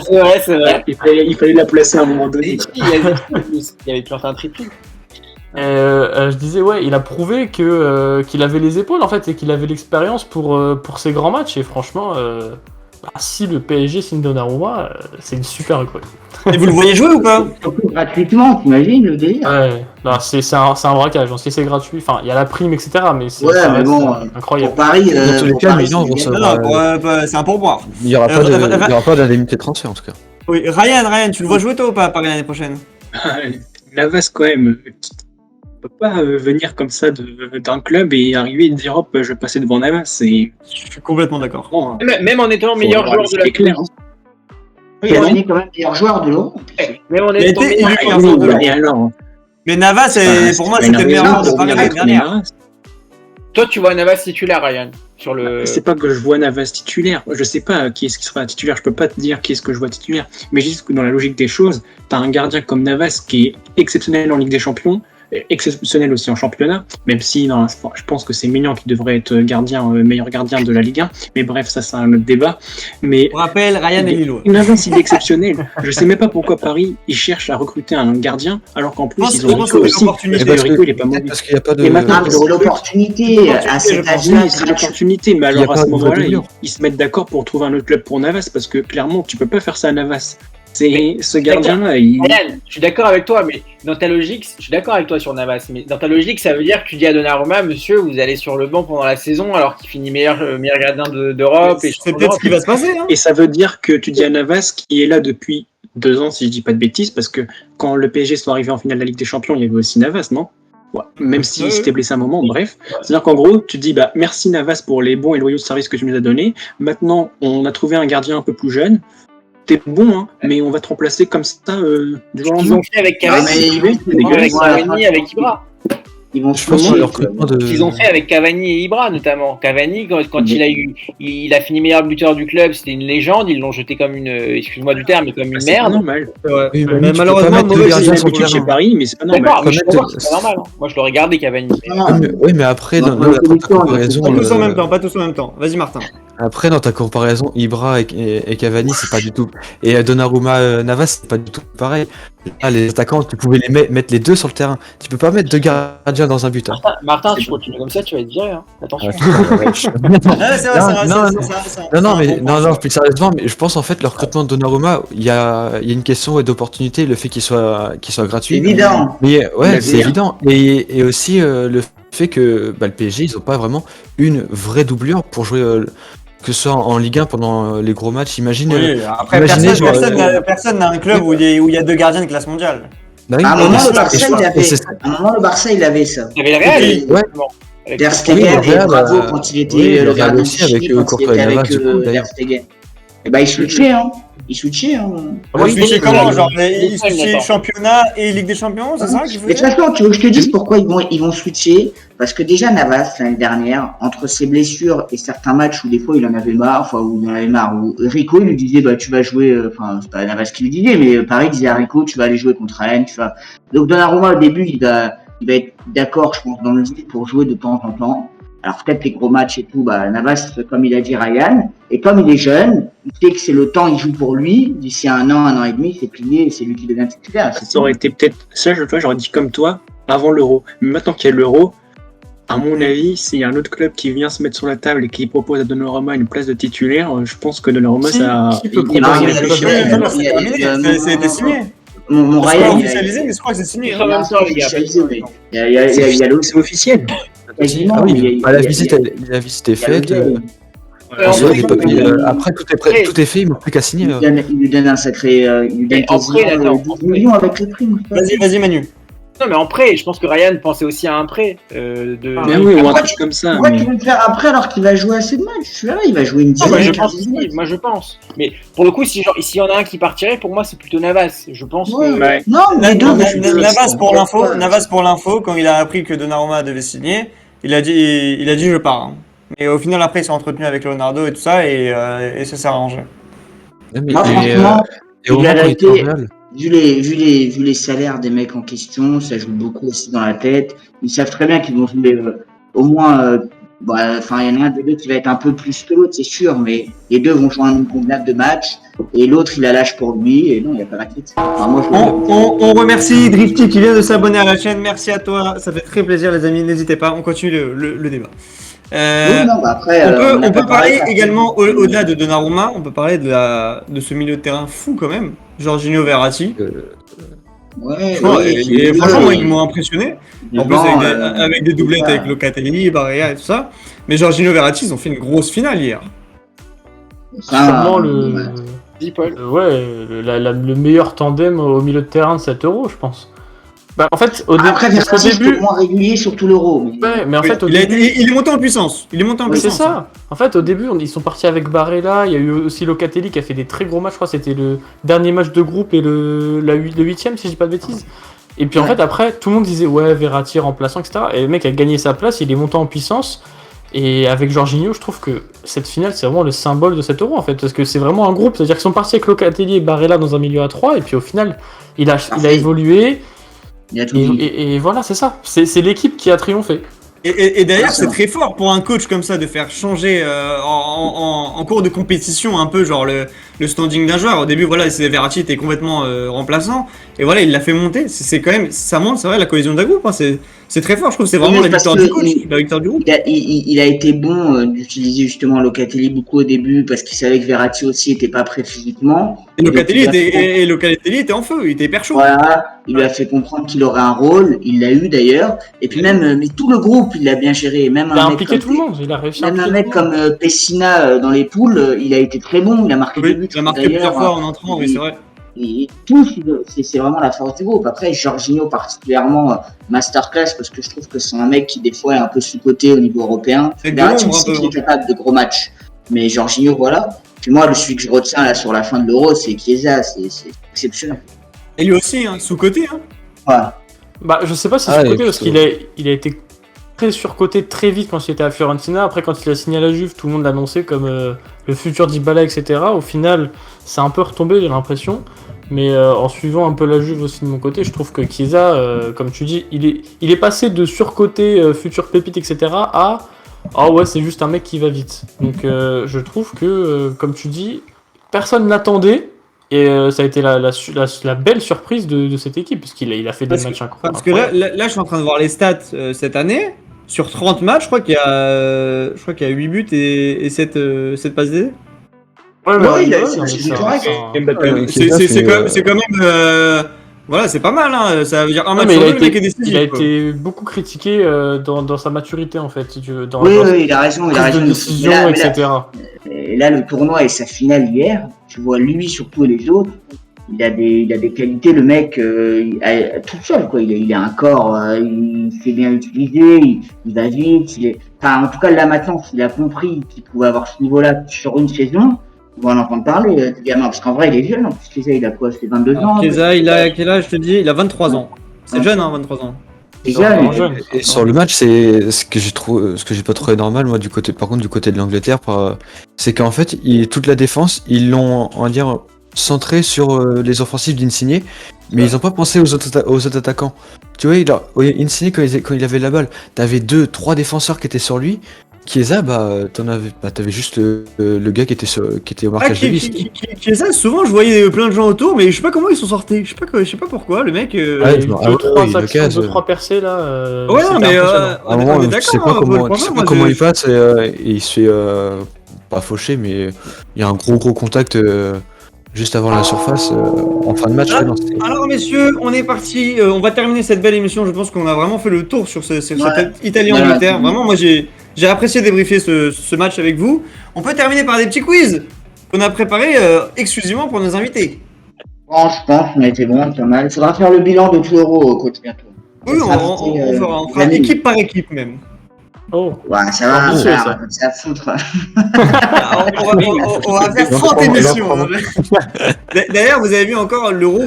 C'est vrai. Il fallait la placer à un moment donné. Il avait planté un triplé. Je disais il a prouvé qu'il avait les épaules en fait et qu'il avait l'expérience pour ces grands matchs et franchement si le PSG signe Donnarumma, c'est une super recrue. Et vous le voyez jouer ou pas? Gratuitement, t'imagines le délire? Ouais, non, c'est un braquage. Si c'est gratuit, enfin, il y a la prime, etc. Mais c'est incroyable. Pour Paris, dans tous les cas, Milan c'est un pourboire. Il n'y aura pas d'indemnité de transfert en tout cas. Oui, Ryan, tu le vois jouer toi ou pas à Paris l'année prochaine? Navas quand même. On peut pas venir comme ça d'un club et arriver et dire hop, je vais passer devant Navas. Je suis complètement d'accord. Bon, Même en étant meilleur joueur de la clair. il a gagné quand même meilleur joueur de l'Euro. Même en Il a étant été meilleur élu joueur meilleur de joueur de Et alors Mais Navas, pour moi, c'était le meilleur joueur de Paris l'année dernière. Toi, tu vois Navas titulaire, Ryan, sur le. C'est pas que je vois Navas titulaire. Je sais pas qui est-ce qui sera titulaire. Je peux pas te dire qui est-ce que je vois titulaire. Mais juste que dans la logique des choses, t'as un gardien comme Navas qui est exceptionnel en Ligue des Champions, exceptionnel aussi en championnat, même si je pense que c'est Maignan qui devrait être meilleur gardien de la Ligue 1. Mais bref, ça c'est un autre débat. Mais On rappelle Ryan et Lilo. Navas, il est exceptionnel. Je sais même pas pourquoi Paris il cherche à recruter un gardien alors qu'en plus ils ont Rico aussi. Rico il est pas mauvais. Parce qu'il n'y a pas de. Et maintenant, L'opportunité à cet âge-là, c'est l'opportunité, mais alors à ce moment-là, ils se mettent d'accord pour trouver un autre club pour Navas parce que clairement, tu peux pas faire ça à Navas. C'est ce gardien-là. Ryan, je suis d'accord avec toi, mais dans ta logique, je suis d'accord avec toi sur Navas, mais dans ta logique, ça veut dire que tu dis à Donnarumma, monsieur, vous allez sur le banc pendant la saison alors qu'il finit meilleur gardien d'Europe. C'est peut-être ce qui va se passer. Hein. Et ça veut dire que tu dis à Navas qui est là depuis 2 ans, si je dis pas de bêtises, parce que quand le PSG sont arrivés en finale de la Ligue des Champions, il y avait aussi Navas, non? Ouais, même s'il s'était blessé un moment, bref. C'est-à-dire qu'en gros, tu dis merci Navas pour les bons et loyaux services que tu nous as donnés. Maintenant, on a trouvé un gardien un peu plus jeune. T'es bon, hein, mais on va te remplacer comme ça du jour au Ils lendemain. ont fait avec Cavani, avec Ibra. Ils ont fait avec Cavani et Ibra notamment. Cavani, quand il a fini meilleur buteur du club, c'était une légende. Ils l'ont jeté comme une, excuse-moi du terme, mais comme une merde. C'est normal. Oui, mais malheureusement, mauvais J'ai l'habitude chez Paris, mais c'est pas normal. D'accord, mais je pense que c'est pas normal. Moi, je l'aurais gardé Cavani. Oui, mais après, dans ta comparaison. Pas tous en même temps, pas tous en même temps. Vas-y, Martin. Après, dans ta comparaison, Ibra et Cavani, c'est pas du tout. Et Donnarumma, Navas, c'est pas du tout pareil. Là, les attaquants, tu pouvais mettre les deux sur le terrain. Tu peux pas mettre 2 gardiens dans un but. Hein. Martin, tu continues comme ça, tu vas être viré. Hein. Attention. Non, plus sérieusement, mais je pense en fait le recrutement de Donnarumma, il y a une question d'opportunité, le fait qu'il soit gratuit. Évident. Mais ouais, c'est évident. Et aussi le fait que le PSG, ils ont pas vraiment une vraie doublure pour jouer. Que ce soit en Ligue 1 pendant les gros matchs, imagine. Oui, après, personne n'a un club où il y a 2 gardiens de classe mondiale. Bah oui, À un moment, le Barça, il avait ça. Il y avait le Real. Ouais. Der Stegen et Bravo quand il était le gardien aussi de Chili, avec quand il était avec d'ailleurs. Der Stegen. Et bah, il switchait, hein. Il switchait. Il switchait comment? Genre, il switchait championnat et Ligue des Champions, c'est ça qu'il Mais de toute façon, tu veux que je te dise pourquoi ils vont switcher? Parce que déjà, Navas, l'année dernière, entre ses blessures et certains matchs où des fois il en avait marre, où Rico lui disait, tu vas jouer, c'est pas Navas qui lui disait, mais Paris disait à Rico, tu vas aller jouer contre Rennes, tu vas. Donc, Donnarumma, au début, il va être d'accord, je pense, dans le jeu pour jouer de temps en temps. Alors peut-être les gros matchs et tout, Navas, comme il a dit Ryan, et comme il est jeune, il sait que c'est le temps, il joue pour lui. D'ici un an et demi, c'est plié, et c'est lui qui devient titulaire. Ça aurait été peut-être ça, j'aurais dit comme toi avant l'Euro. Mais maintenant qu'il y a l'Euro, à mon avis, s'il y a un autre club qui vient se mettre sur la table et qui propose à Donnarumma une place de titulaire, je pense que Donnarumma, Qui peut proposer C'est signé. Mon C'est pas Ryan, officialisé, mais je crois que c'est signé. En même temps, les gars. il y a l'autre. c'est officiel. Quasiment, Ah oui, mais il y a- la il y a- visite est il y a le faite. gars, Après, tout est fait, il ne manque plus qu'à signer. il lui donne un sacré. Il lui donne Et en prêt, quasiment attends, 12 millions avec les primes. Vas-y, Manu. Non, mais en prêt, je pense que Ryan pensait aussi à un prêt. Mais oui, ou un truc comme ça. Pourquoi mais- tu veux le faire après alors qu'il va jouer assez de matchs? Celui-là, il va jouer une Non, moi, dizaine. je pense 15 matchs. aussi, moi je pense. Mais pour le coup, s'il y en a un qui partirait, pour moi c'est plutôt Navas. Je pense Ouais. que. Ouais. Non, les deux. Navas pour l'info, quand il a appris que Donnarumma devait signer, il a dit je pars. Hein. Mais au final après il s'est entretenu avec Leonardo et tout ça et ça s'est arrangé. Moi, franchement, Et au il a moment où il était au arrêté- Real, vu les salaires des mecs en question, ça joue beaucoup aussi dans la tête. Ils savent très bien qu'ils vont jouer au moins. Il y en a un des deux qui va être un peu plus que l'autre, c'est sûr, mais les deux vont jouer un nombre convenable de matchs et l'autre il a l'âge pour lui et non, il n'y a pas d'inquiétude. Enfin, moi, On remercie Drifty qui vient de s'abonner à la chaîne. Merci à toi, ça fait très plaisir les amis. N'hésitez pas, on continue le débat. Après, On peut parler également au-delà de Donnarumma, on peut parler de ce milieu de terrain fou quand même, Jorginho Verratti. Franchement, moi ils m'ont impressionné. En plus avec des doublettes avec Locatelli, Barrea et tout ça. Mais Jorginho Verratti ils ont fait une grosse finale hier. Sûrement le Dis Paul. le meilleur tandem au milieu de terrain de cet Euro, je pense. Bah, en fait, Après, Verratti, c'était le moins régulier sur tout l'Euro. mais en fait, au il est monté en puissance. c'est ça. En fait, au début, ils sont partis avec Barella. Il y a eu aussi Locatelli qui a fait des très gros matchs. Je crois que c'était le dernier match de groupe et le 8ème, si je dis pas de bêtises. Et puis en fait, après, tout le monde disait ouais, Verratti remplaçant, etc. Et le mec a gagné sa place. Il est monté en puissance. Et avec Jorginho, je trouve que cette finale, c'est vraiment le symbole de cet Euro en fait, parce que c'est vraiment un groupe. C'est-à-dire qu'ils sont partis avec Locatelli et Barella dans un milieu à 3, et puis au final, il a évolué. Et voilà, c'est ça. C'est l'équipe qui a triomphé. Et d'ailleurs, c'est très fort pour un coach comme ça de faire changer en cours de compétition un peu genre le standing d'un joueur. Au début, voilà, Verratti était complètement remplaçant et voilà, il l'a fait monter. C'est quand même, ça montre, c'est vrai, la cohésion d'un groupe. Hein. C'est très fort. Je trouve que c'est vraiment la victoire du coach, la victoire du groupe. Il a été bon d'utiliser justement Locatelli beaucoup au début parce qu'il savait que Verratti aussi était pas prêt physiquement. Et Locatelli était en feu, il était hyper chaud. Voilà, il lui a fait comprendre qu'il aurait un rôle, il l'a eu d'ailleurs. Et puis même, mais tout le groupe, il l'a bien géré. Même il a impliqué tout le monde, il a réussi à impliquer. Même un mec comme Pessina dans les poules, il a été très bon, il a marqué deux buts. Il a marqué plusieurs fois en entrant, oui, c'est vrai. Et tous, c'est vraiment la force du groupe. Après, Jorginho particulièrement masterclass parce que je trouve que c'est un mec qui des fois est un peu sous-coté au niveau européen. Verratti aussi qui est capable de gros matchs, mais Jorginho, voilà. Puis moi, celui que je retiens là sur la fin de l'Euro, c'est Chiesa, c'est exceptionnel. Et lui aussi, hein, sous-coté. Hein. Voilà. Bah, je sais pas si sous-coté parce qu'il a été très surcoté très vite quand il était à Fiorentina. Après, quand il a signé à la Juve, tout le monde l'annonçait comme le futur Dybala, etc. Au final, c'est un peu retombé, j'ai l'impression. Mais en suivant un peu la Juve aussi de mon côté, je trouve que Chiesa, comme tu dis, il est passé de surcoté futur pépite, etc. à ah ouais, c'est juste un mec qui va vite. Donc je trouve que, comme tu dis, personne n'attendait. Et ça a été la belle surprise de cette équipe, parce qu'il a fait des matchs incroyables. Parce que là, je suis en train de voir les stats cette année. Sur 30 matchs, je crois qu'il y a 8 buts et 7 passes d'aider. C'est quand même... voilà, c'est pas mal, hein. Ça veut dire un match sur deux, le mec est décisif. Il a été beaucoup critiqué dans sa maturité, en fait, si tu veux. Oui, il a raison. De décision, etc. Et là, le tournoi et sa finale hier, tu vois lui surtout et les autres, il a des qualités, le mec, tout seul, quoi. Il a un corps, il sait bien utiliser, il va vite, enfin, en tout cas, là, maintenant, s'il a compris qu'il pouvait avoir ce niveau-là sur une saison, on va en entendre parler, du gamin, parce qu'en vrai, il est jeune, parce que il a quoi, c'est 22 ans. Chiesa, il a quel âge, je te dis? Il a 23 ans. C'est jeune, hein, 23 ans. C'est jeune. Et sur le match, c'est ce que j'ai pas trouvé normal, moi, par contre, du côté de l'Angleterre, c'est qu'en fait, toute la défense, ils l'ont, on va dire, centré sur les offensives d'Insigne, mais ils ont pas pensé aux autres attaquants. Tu vois, Insigne, quand il avait la balle, t'avais 2-3 défenseurs qui étaient sur lui. Chiesa, t'avais juste le gars qui était au marquage de lui. Chiesa, souvent je voyais plein de gens autour, mais je sais pas comment ils sont sortis. Je sais pas pourquoi, le mec. Deux, trois percées là. Ouais, non, mais À un moment, tu sais pas comment il passe et il se fait pas faucher, mais il y a un gros contact juste avant la surface en fin de match. Alors messieurs, on est parti. On va terminer cette belle émission. Je pense qu'on a vraiment fait le tour sur cette Italie-Angleterre. Vraiment, moi j'ai apprécié débriefer ce match avec vous. On peut terminer par des petits quiz qu'on a préparés exclusivement pour nos invités. Bon, je pense qu'on a été bon, pas mal. Il faudra faire le bilan de tout l'Euro, coach, bientôt. Oui, on fera équipe par équipe même. Oh. Ouais, ça va, ça foutre. On va faire 30 émissions. D'ailleurs, vous avez vu encore, l'Euro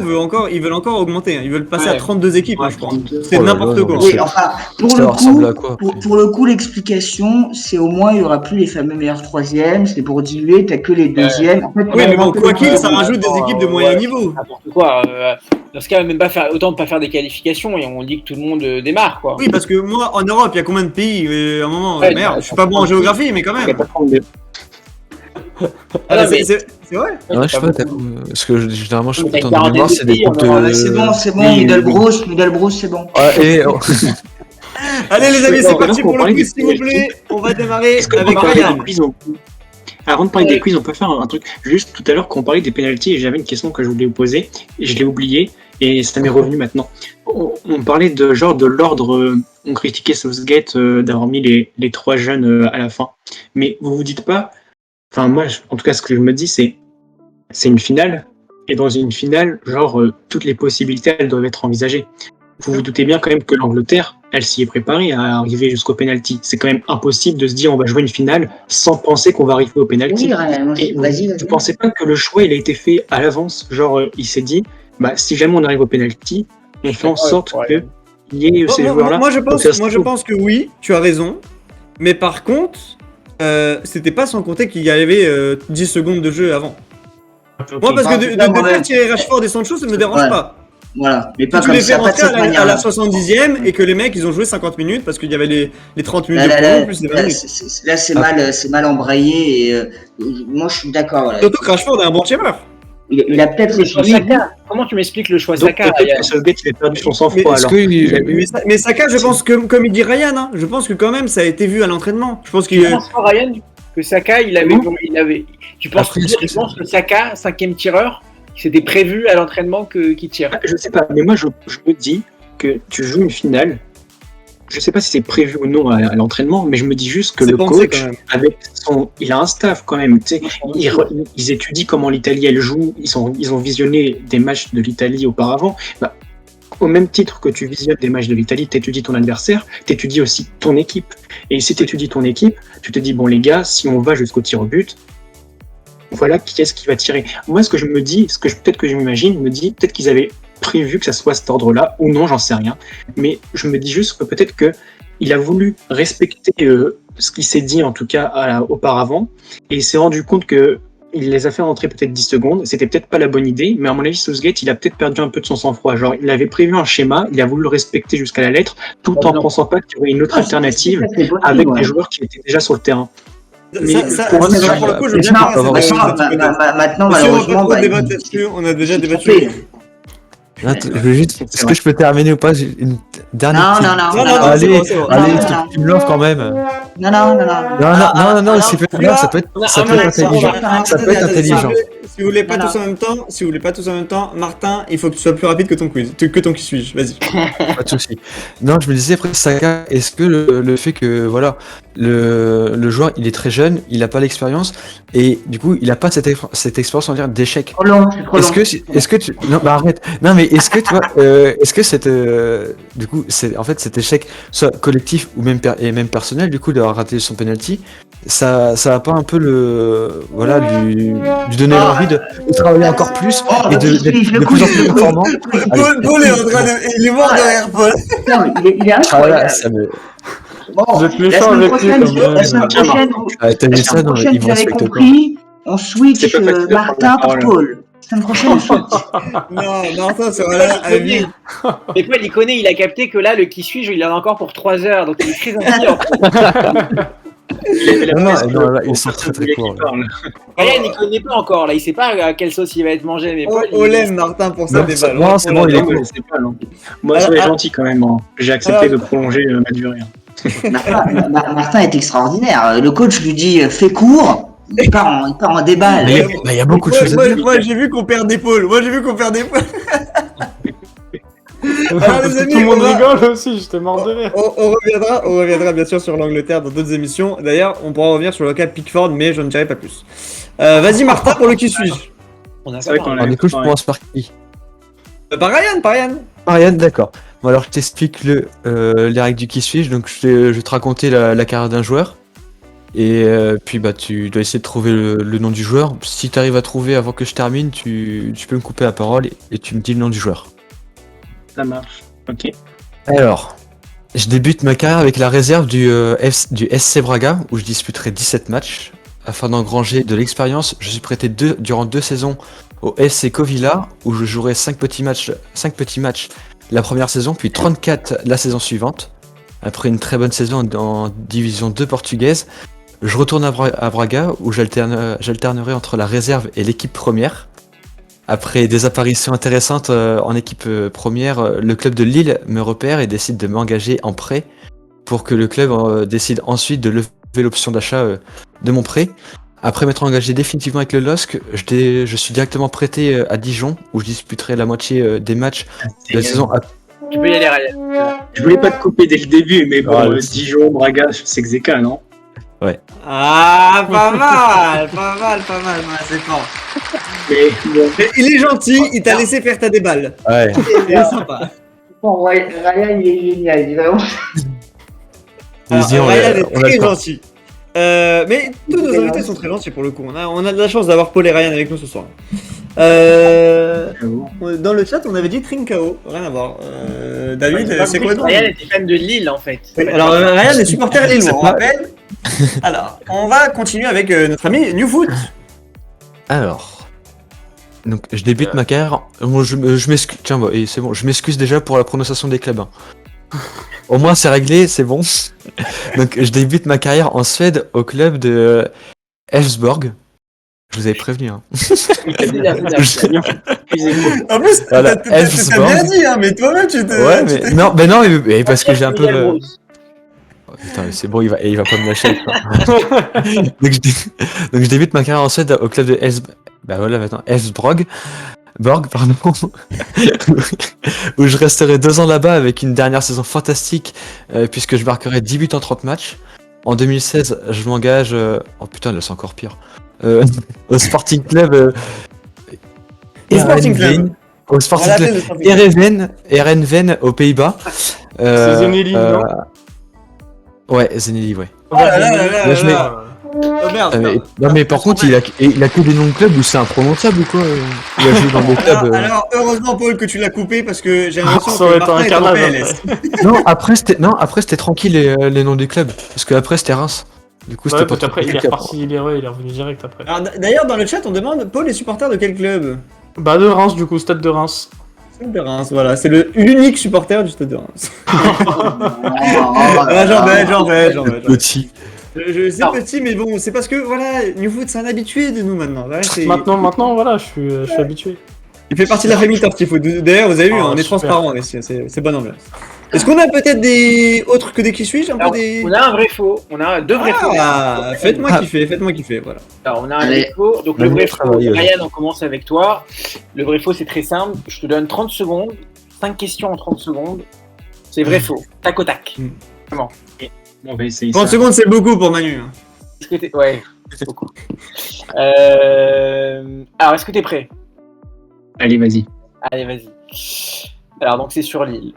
ils veulent encore augmenter. Ils veulent passer à 32 équipes, je crois. C'est n'importe quoi. Oui, enfin, pour le coup, l'explication, c'est au moins, il n'y aura plus les fameux meilleurs troisièmes. C'est pour diluer, t'as que les deuxièmes. En fait, oui, mais bon, quoi qu'il, ça rajoute des équipes de moyen niveau. N'importe quoi. Dans ce cas, même autant ne pas faire des qualifications et on dit que tout le monde démarre, quoi. Oui, parce que moi, en Europe, il y a combien de pays à un moment, merde, je suis pas bon en géographie, mais quand même. C'est vrai. Ouais, je sais pas, parce que généralement, je suis en mémoire, c'est des groupes de. C'est bon, Middlebrough, c'est bon. Allez, les amis, c'est parti pour le quiz, s'il vous plaît. On va démarrer avec Ryan. Avant de parler des quiz, on peut faire un truc. Juste tout à l'heure, quand on parlait des pénaltys, j'avais une question que je voulais vous poser, et je l'ai oubliée, et ça m'est revenu maintenant. On parlait de l'ordre, on critiquait Southgate d'avoir mis les 3 jeunes à la fin. Mais vous vous dites pas, enfin moi, en tout cas, ce que je me dis, c'est une finale, et dans une finale, toutes les possibilités, elles doivent être envisagées. Vous vous doutez bien quand même que l'Angleterre, elle s'y est préparée à arriver jusqu'au penalty. C'est quand même impossible de se dire on va jouer une finale sans penser qu'on va arriver au penalty. Oui, vas-y. Vous pensez pas que le choix il a été fait à l'avance, il s'est dit si jamais on arrive au penalty, on fait en sorte que il y ait ces joueurs-là. Moi je pense que oui, tu as raison. Mais par contre, c'était pas sans compter qu'il y avait 10 secondes de jeu avant. Moi parce que de faire tirer Rashford et Sancho, ça me dérange pas. Voilà, mais pas tu comme les fais ça, rentrer à la 70e et que les mecs ils ont joué 50 minutes parce qu'il y avait les 30 minutes de promo plus les 20 minutes. Là c'est mal embrayé et moi je suis d'accord. Voilà. Surtout que Rashford est un bon tireur. Il a peut-être réfléchi. Comment tu m'expliques le choix Saka? Southgate il a perdu son sang-froid alors. Mais Saka, je pense que comme il dit Ryan, hein, je pense que quand même ça a été vu à l'entraînement. Je pense qu'il Ryan que Saka il avait. Tu penses que Saka 5e tireur? C'était prévu à l'entraînement qu'il tire. Je sais pas, mais moi je me dis que tu joues une finale. Je sais pas si c'est prévu ou non à l'entraînement, mais je me dis juste que le coach, il a un staff quand même. Tu sais, ils étudient comment l'Italie elle joue. Ils ont visionné des matchs de l'Italie auparavant. Au même titre que tu visionnes des matchs de l'Italie, tu étudies ton adversaire, tu étudies aussi ton équipe. Et si tu étudies ton équipe, tu te dis bon les gars, si on va jusqu'au tir au but. Voilà qui est-ce qui va tirer. Moi, ce que je me dis, peut-être que je m'imagine, peut-être qu'ils avaient prévu que ça soit cet ordre-là, ou non, j'en sais rien. Mais je me dis juste que peut-être qu'il a voulu respecter ce qui s'est dit, en tout cas, auparavant, et il s'est rendu compte que il les a fait rentrer peut-être 10 secondes, c'était peut-être pas la bonne idée, mais à mon avis, Southgate, il a peut-être perdu un peu de son sang-froid. Il avait prévu un schéma, il a voulu le respecter jusqu'à la lettre, tout en pensant pas qu'il y aurait une autre alternative avec des joueurs qui étaient déjà sur le terrain. Pour le coup, je veux bien maintenant, malheureusement, on a déjà débattu. Est-ce que je peux terminer ou pas? J'ai une dernière Allez, tu me l'offres quand même. Non, ça peut être intelligent. Si vous voulez pas tous en même temps, Martin, il faut que tu sois plus rapide que ton quiz, que ton qui suis-je, vas-y. Pas de souci. Non, je me disais après Saka, est-ce que le fait que voilà, le joueur il est très jeune, il a pas l'expérience et du coup il a pas cette expérience en dire d'échec. Est-ce que tu non bah arrête. Non mais est-ce que tu vois est-ce que du coup c'est en fait cet échec soit collectif ou même personnel du coup d'avoir raté son penalty, ça va pas un peu lui donner envie de travailler encore plus et d'être de plus en plus performant. Paul est en train de... Il est mort derrière Paul. Non, il est incroyable. Vous êtes méchant avec lui comme la semaine prochaine, t'as dit ça, non, ils vont vous avez respecter compris, on switch Martin par Paul. Semaine prochaine, je suis. Non, Martin sera là à vie. Mais Paul, il connaît, il a capté que là, le qui suis-je, il en a encore pour 3 heures, donc il est très inquiet. Non, ils sont très courts. Ryan, il connaît pas encore, là, il sait pas à quelle sauce il va être mangé, mais Paul. On l'aime, Martin, pour ça, Non, débat. non, c'est bon, il est cool. Moi, soyez gentil quand même. J'ai accepté de prolonger ma durée. Martin est extraordinaire. Le coach lui dit fais court. Il part en débat. Mais il y a beaucoup de choses à dire. Moi, j'ai vu qu'on perd d'épaule. Alors, les amis, Tout le monde on va- rigole aussi, j'étais mort de rire. On reviendra bien sûr sur l'Angleterre dans d'autres émissions. D'ailleurs, on pourra revenir sur le cas Pickford, mais je ne dirai pas plus. Vas-y, Martin, pour le qui suis-je On a C'est vrai pas qu'on Alors, du coup, je commence par qui? Par Ryan. Ariane, d'accord. Bon, alors, je t'explique les règles du qui suis-je. Donc, je vais te raconter la carrière d'un joueur. Et puis, bah, tu dois essayer de trouver le nom du joueur. Si tu arrives à trouver avant que je termine, tu peux me couper la parole et tu me dis le nom du joueur. Ça marche. Ok. Alors, je débute ma carrière avec la réserve du SC Braga, où je disputerai 17 matchs. Afin d'engranger de l'expérience, je suis prêté durant 2 saisons au SC Covilla, où je jouerai 5 petits matchs la première saison, puis 34 la saison suivante. Après une très bonne saison en Division 2 portugaise, je retourne à Braga, où j'alternerai entre la réserve et l'équipe première. Après des apparitions intéressantes en équipe première, le club de Lille me repère et décide de m'engager en prêt pour que le club décide ensuite de lever l'option d'achat de mon prêt. Après m'être engagé définitivement avec le LOSC, je suis directement prêté à Dijon, où je disputerai la moitié des matchs de la saison. Tu peux y aller, Ryan. Je voulais pas te couper dès le début, mais bon, Ah, Dijon, Braga, c'est Xeka, non? Ah, pas mal. Ouais, c'est fort. Mais bon, Mais il est gentil, il t'a laissé faire ta déballe. Ouais. Il est sympa. Bon, Ryan, il est génial. Il est vraiment. Vas-y, Ryan est on a très le temps. gentil. Mais tous nos invités sont très gentils pour le coup. On a de la chance d'avoir Paul et Ryan avec nous ce soir. Dans le chat, on avait dit Trincao, rien à voir. David, c'est quoi le nom? Ryan était fan de Lille, en fait. Oui, alors Ryan est supporter lillois, C'est on pas- rappelle. Alors, on va continuer avec notre ami Newfoot. Alors, donc je débute ma carrière. Bon, je m'excuse. Tiens, bah, et c'est bon. Je m'excuse déjà pour la prononciation des clubs. Hein. Au moins, c'est réglé, c'est bon. Donc, je débute ma carrière en Suède au club de Elfsborg. Je vous avais prévenu. Hein. En plus, Voilà, t'as Elfsborg. bien dit, hein, mais toi-même tu te. Ouais, tu t'es- mais non, mais parce que j'ai un peu. William Rose. Oh, putain, mais c'est bon, il va pas me lâcher. Quoi. donc, je débute ma carrière en Suède au club de Elfsborg. Pardon. Où je resterai 2 ans là-bas avec une dernière saison fantastique, puisque je marquerai 10 buts en 30 matchs. En 2016, je m'engage. Oh putain, là c'est encore pire. Au Sporting Club. Au Sporting Club. Au Sporting Voilà, Club. le Sporting Club. Erenven aux Pays-Bas. C'est Zeneli, non? Ouais, Zeneli, ouais. Oh là là là là Là, je mets- là. Oh merde. Non mais par contre il a que des noms de clubs où c'est imprononçable ou quoi Il a joué dans des clubs. Alors, heureusement, Paul, que tu l'as coupé parce que j'ai l'impression Ça aurait que été un Martin est en carnage. PLS. Non, après c'était tranquille les noms des clubs parce que après c'était Reims. Du coup Ouais, c'était pas parce trop qu'après, il est compliqué. reparti, il est revenu direct après. Alors, d'ailleurs, dans le chat, on demande Paul est supporter de quel club? Bah, de Reims, du coup, stade de Reims. Stade de Reims, voilà, c'est l'unique supporter du Stade de Reims. Ah, j'en vais. Petit. C'est petit, mais bon, c'est parce que voilà, Newfoot, c'est un habitué de nous maintenant. Voilà, Maintenant, voilà, je suis habitué. Il fait partie de la famille Tortifoot. D'ailleurs, vous avez vu, Oh, on est super. transparent, mais c'est bonne ambiance. Est-ce qu'on a peut-être des autres que des qui suis-je, un peu Alors, des. on a un vrai faux, on a 2 vrais faux. Ah, faites-moi kiffer, voilà. Alors, on a un Allez. vrai faux. Donc, le Allez, vrai faux, travailler, ouais. Ryan, on commence avec toi. Le vrai faux, c'est très simple. Je te donne 30 secondes, 5 questions en 30 secondes. C'est vrai faux, tac au tac. on va essayer 30 ça. secondes, c'est beaucoup pour Manu. Hein. Est-ce que t'es... Ouais, c'est beaucoup. Alors, est-ce que t'es prêt? Allez, vas-y. Allez, vas-y. Alors, donc, c'est sur Lille.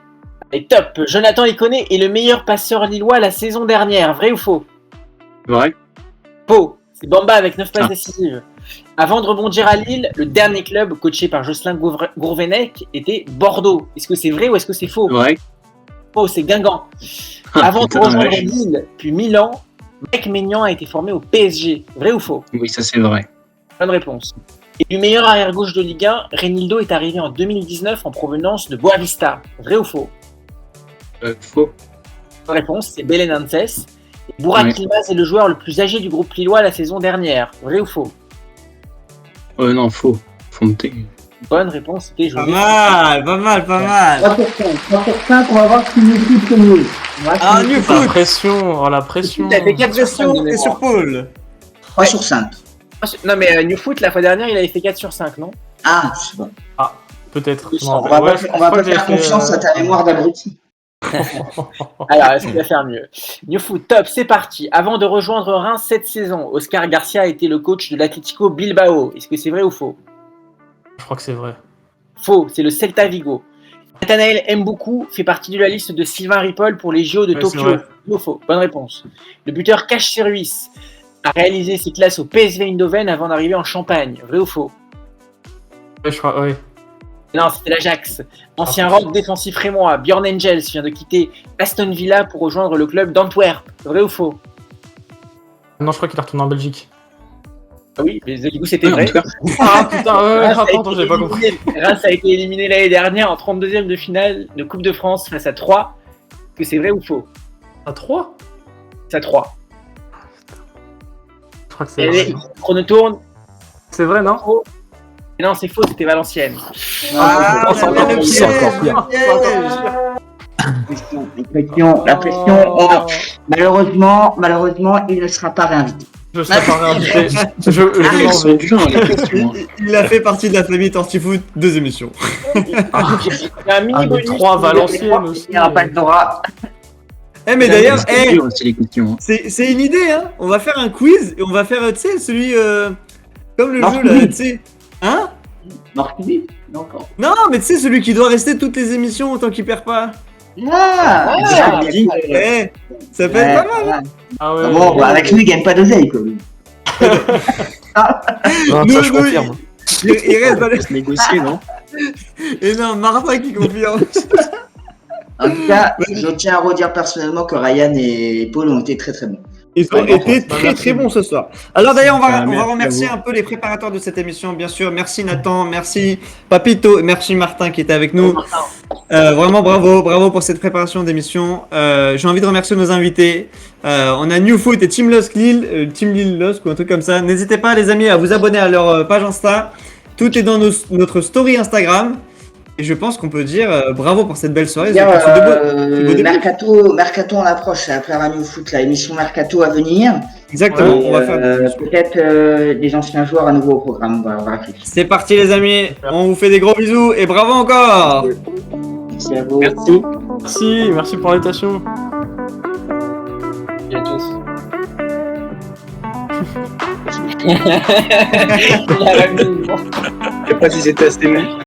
Et top, Jonathan Iconé est le meilleur passeur lillois la saison dernière. Vrai ou faux? Vrai? Faux. C'est Bamba avec 9 passes Ah. décisives. Avant de rebondir à Lille, le dernier club coaché par Jocelyn Gourvenec était Bordeaux. Est-ce que c'est vrai ou est-ce que c'est faux? Vrai? Faux, c'est Guingamp. Ah, Avant de putain, rejoindre ouais. Lille, puis Milan, Mike Maignan a été formé au PSG. Vrai ou faux? Oui, ça c'est vrai. Bonne réponse. Et du meilleur arrière-gauche de Ligue 1, Reinildo est arrivé en 2019 en provenance de Boavista. Vrai ou faux? Faux. La réponse, c'est Belenenses. Et Burak Ouais. Yilmaz est le joueur le plus âgé du groupe lillois la saison dernière. Vrai ou faux? Non, faux. Fonte. Bonne réponse, c'était Pas José. mal, pas mal, pas mal. 3%, on va voir qui nous fout c'est mieux. Ah, New La Foot. pression, oh la pression. Il a fait 4 sur 5 Question de et sur mémoire. Paul. 3 sur 5. Non mais New Foot, la fois dernière, il avait fait 4 sur 5, non? Ah, je sais pas. Peut-être. Oui, Non, On va ouais, pas, je on va crois pas que j'ai faire fait, confiance à ta mémoire d'abruti. Alors, est-ce qu'il va faire mieux? New Foot, top, c'est parti. Avant de rejoindre Reims cette saison, Oscar Garcia a été le coach de l'Atlético Bilbao. Est-ce que c'est vrai ou faux? Je crois que c'est vrai. Faux, c'est le Celta Vigo. Nathanaël Mboukou fait partie de la liste de Sylvain Ripoll pour les JO de Ouais, Tokyo. c'est vrai. Vrai ou faux? Bonne réponse. Le buteur Cash Service a réalisé ses classes au PSV Eindhoven avant d'arriver en Champagne. Vrai ou faux? Ouais, je crois, ouais. Non, c'était l'Ajax. Ancien rock défensif rémois, Bjorn Engels vient de quitter Aston Villa pour rejoindre le club d'Antwerp. Vrai ou faux? Non, je crois qu'il est retourné en Belgique. Ah oui, mais du coup c'était Ouais, en vrai. tout cas, Ah putain, ouais, Reims a attends, été j'avais pas compris. éliminé- Reims a été éliminé l'année dernière en 32e de finale de Coupe de France face à 3. Est-ce que c'est vrai ou faux? À 3? C'est à 3. Je crois que c'est vrai. Allez, chrono tourne. C'est vrai, non? Et non, c'est faux, c'était Valenciennes. Ah, c'est encore le pire, piège, encore pire. le piège. La pression, malheureusement, il ne sera pas réinvité. Je serais pas réinvité. Je elles m'en sont vais. dures, les questions. hein. Il a fait partie de la famille Tortifoot, 2 émissions. Il y a un mini Ah, mais bonus. 3 Valenciennes aussi. Il n'y aura pas de Dora. Eh, mais d'ailleurs, C'est dur aussi, les questions. hein. c'est une idée, hein. On va faire un quiz et on va faire, tu sais, celui. Comme le Marc jeu là, Louis. tu sais. Hein? Marc Philippe. Non, encore. Non, mais tu sais, celui qui doit rester toutes les émissions autant qu'il perd pas. Ah, Ah, Midi. Eh, ça peut être pas mal. Ah ouais. Bon, bah, avec lui, il gagne pas d'oseille, quoi. lui. Non, Nous, ça, je nous, confirme. Il reste dans les. Se négocier, non? Et non, Martin qui confirme. En tout cas, je tiens à redire personnellement que Ryan et Paul ont été très très bons. Ils ont Ouais, été bah, très merci. très bons ce soir. Alors d'ailleurs, on va Merci à remercier vous. un peu les préparateurs de cette émission, bien sûr. Merci Nathan, merci Papito, et merci Martin qui était avec nous. Vraiment bravo pour cette préparation d'émission. J'ai envie de remercier nos invités. On a New Foot et Team Lost Lille, Team Lille Lost ou un truc comme ça. N'hésitez pas les amis à vous abonner à leur page Insta. Tout est dans notre story Instagram. Et je pense qu'on peut dire bravo pour cette belle soirée. Dire, C'est de beau début. Mercato en approche, après la New Foot, la émission Mercato à venir. Exactement, Et, on va faire. peut-être des anciens joueurs à nouveau au programme. On va réfléchir. C'est parti les amis, on vous fait des gros bisous et bravo encore. Merci à vous. Merci. Merci pour l'invitation. Salut à tous. Je sais pas si c'était assez long.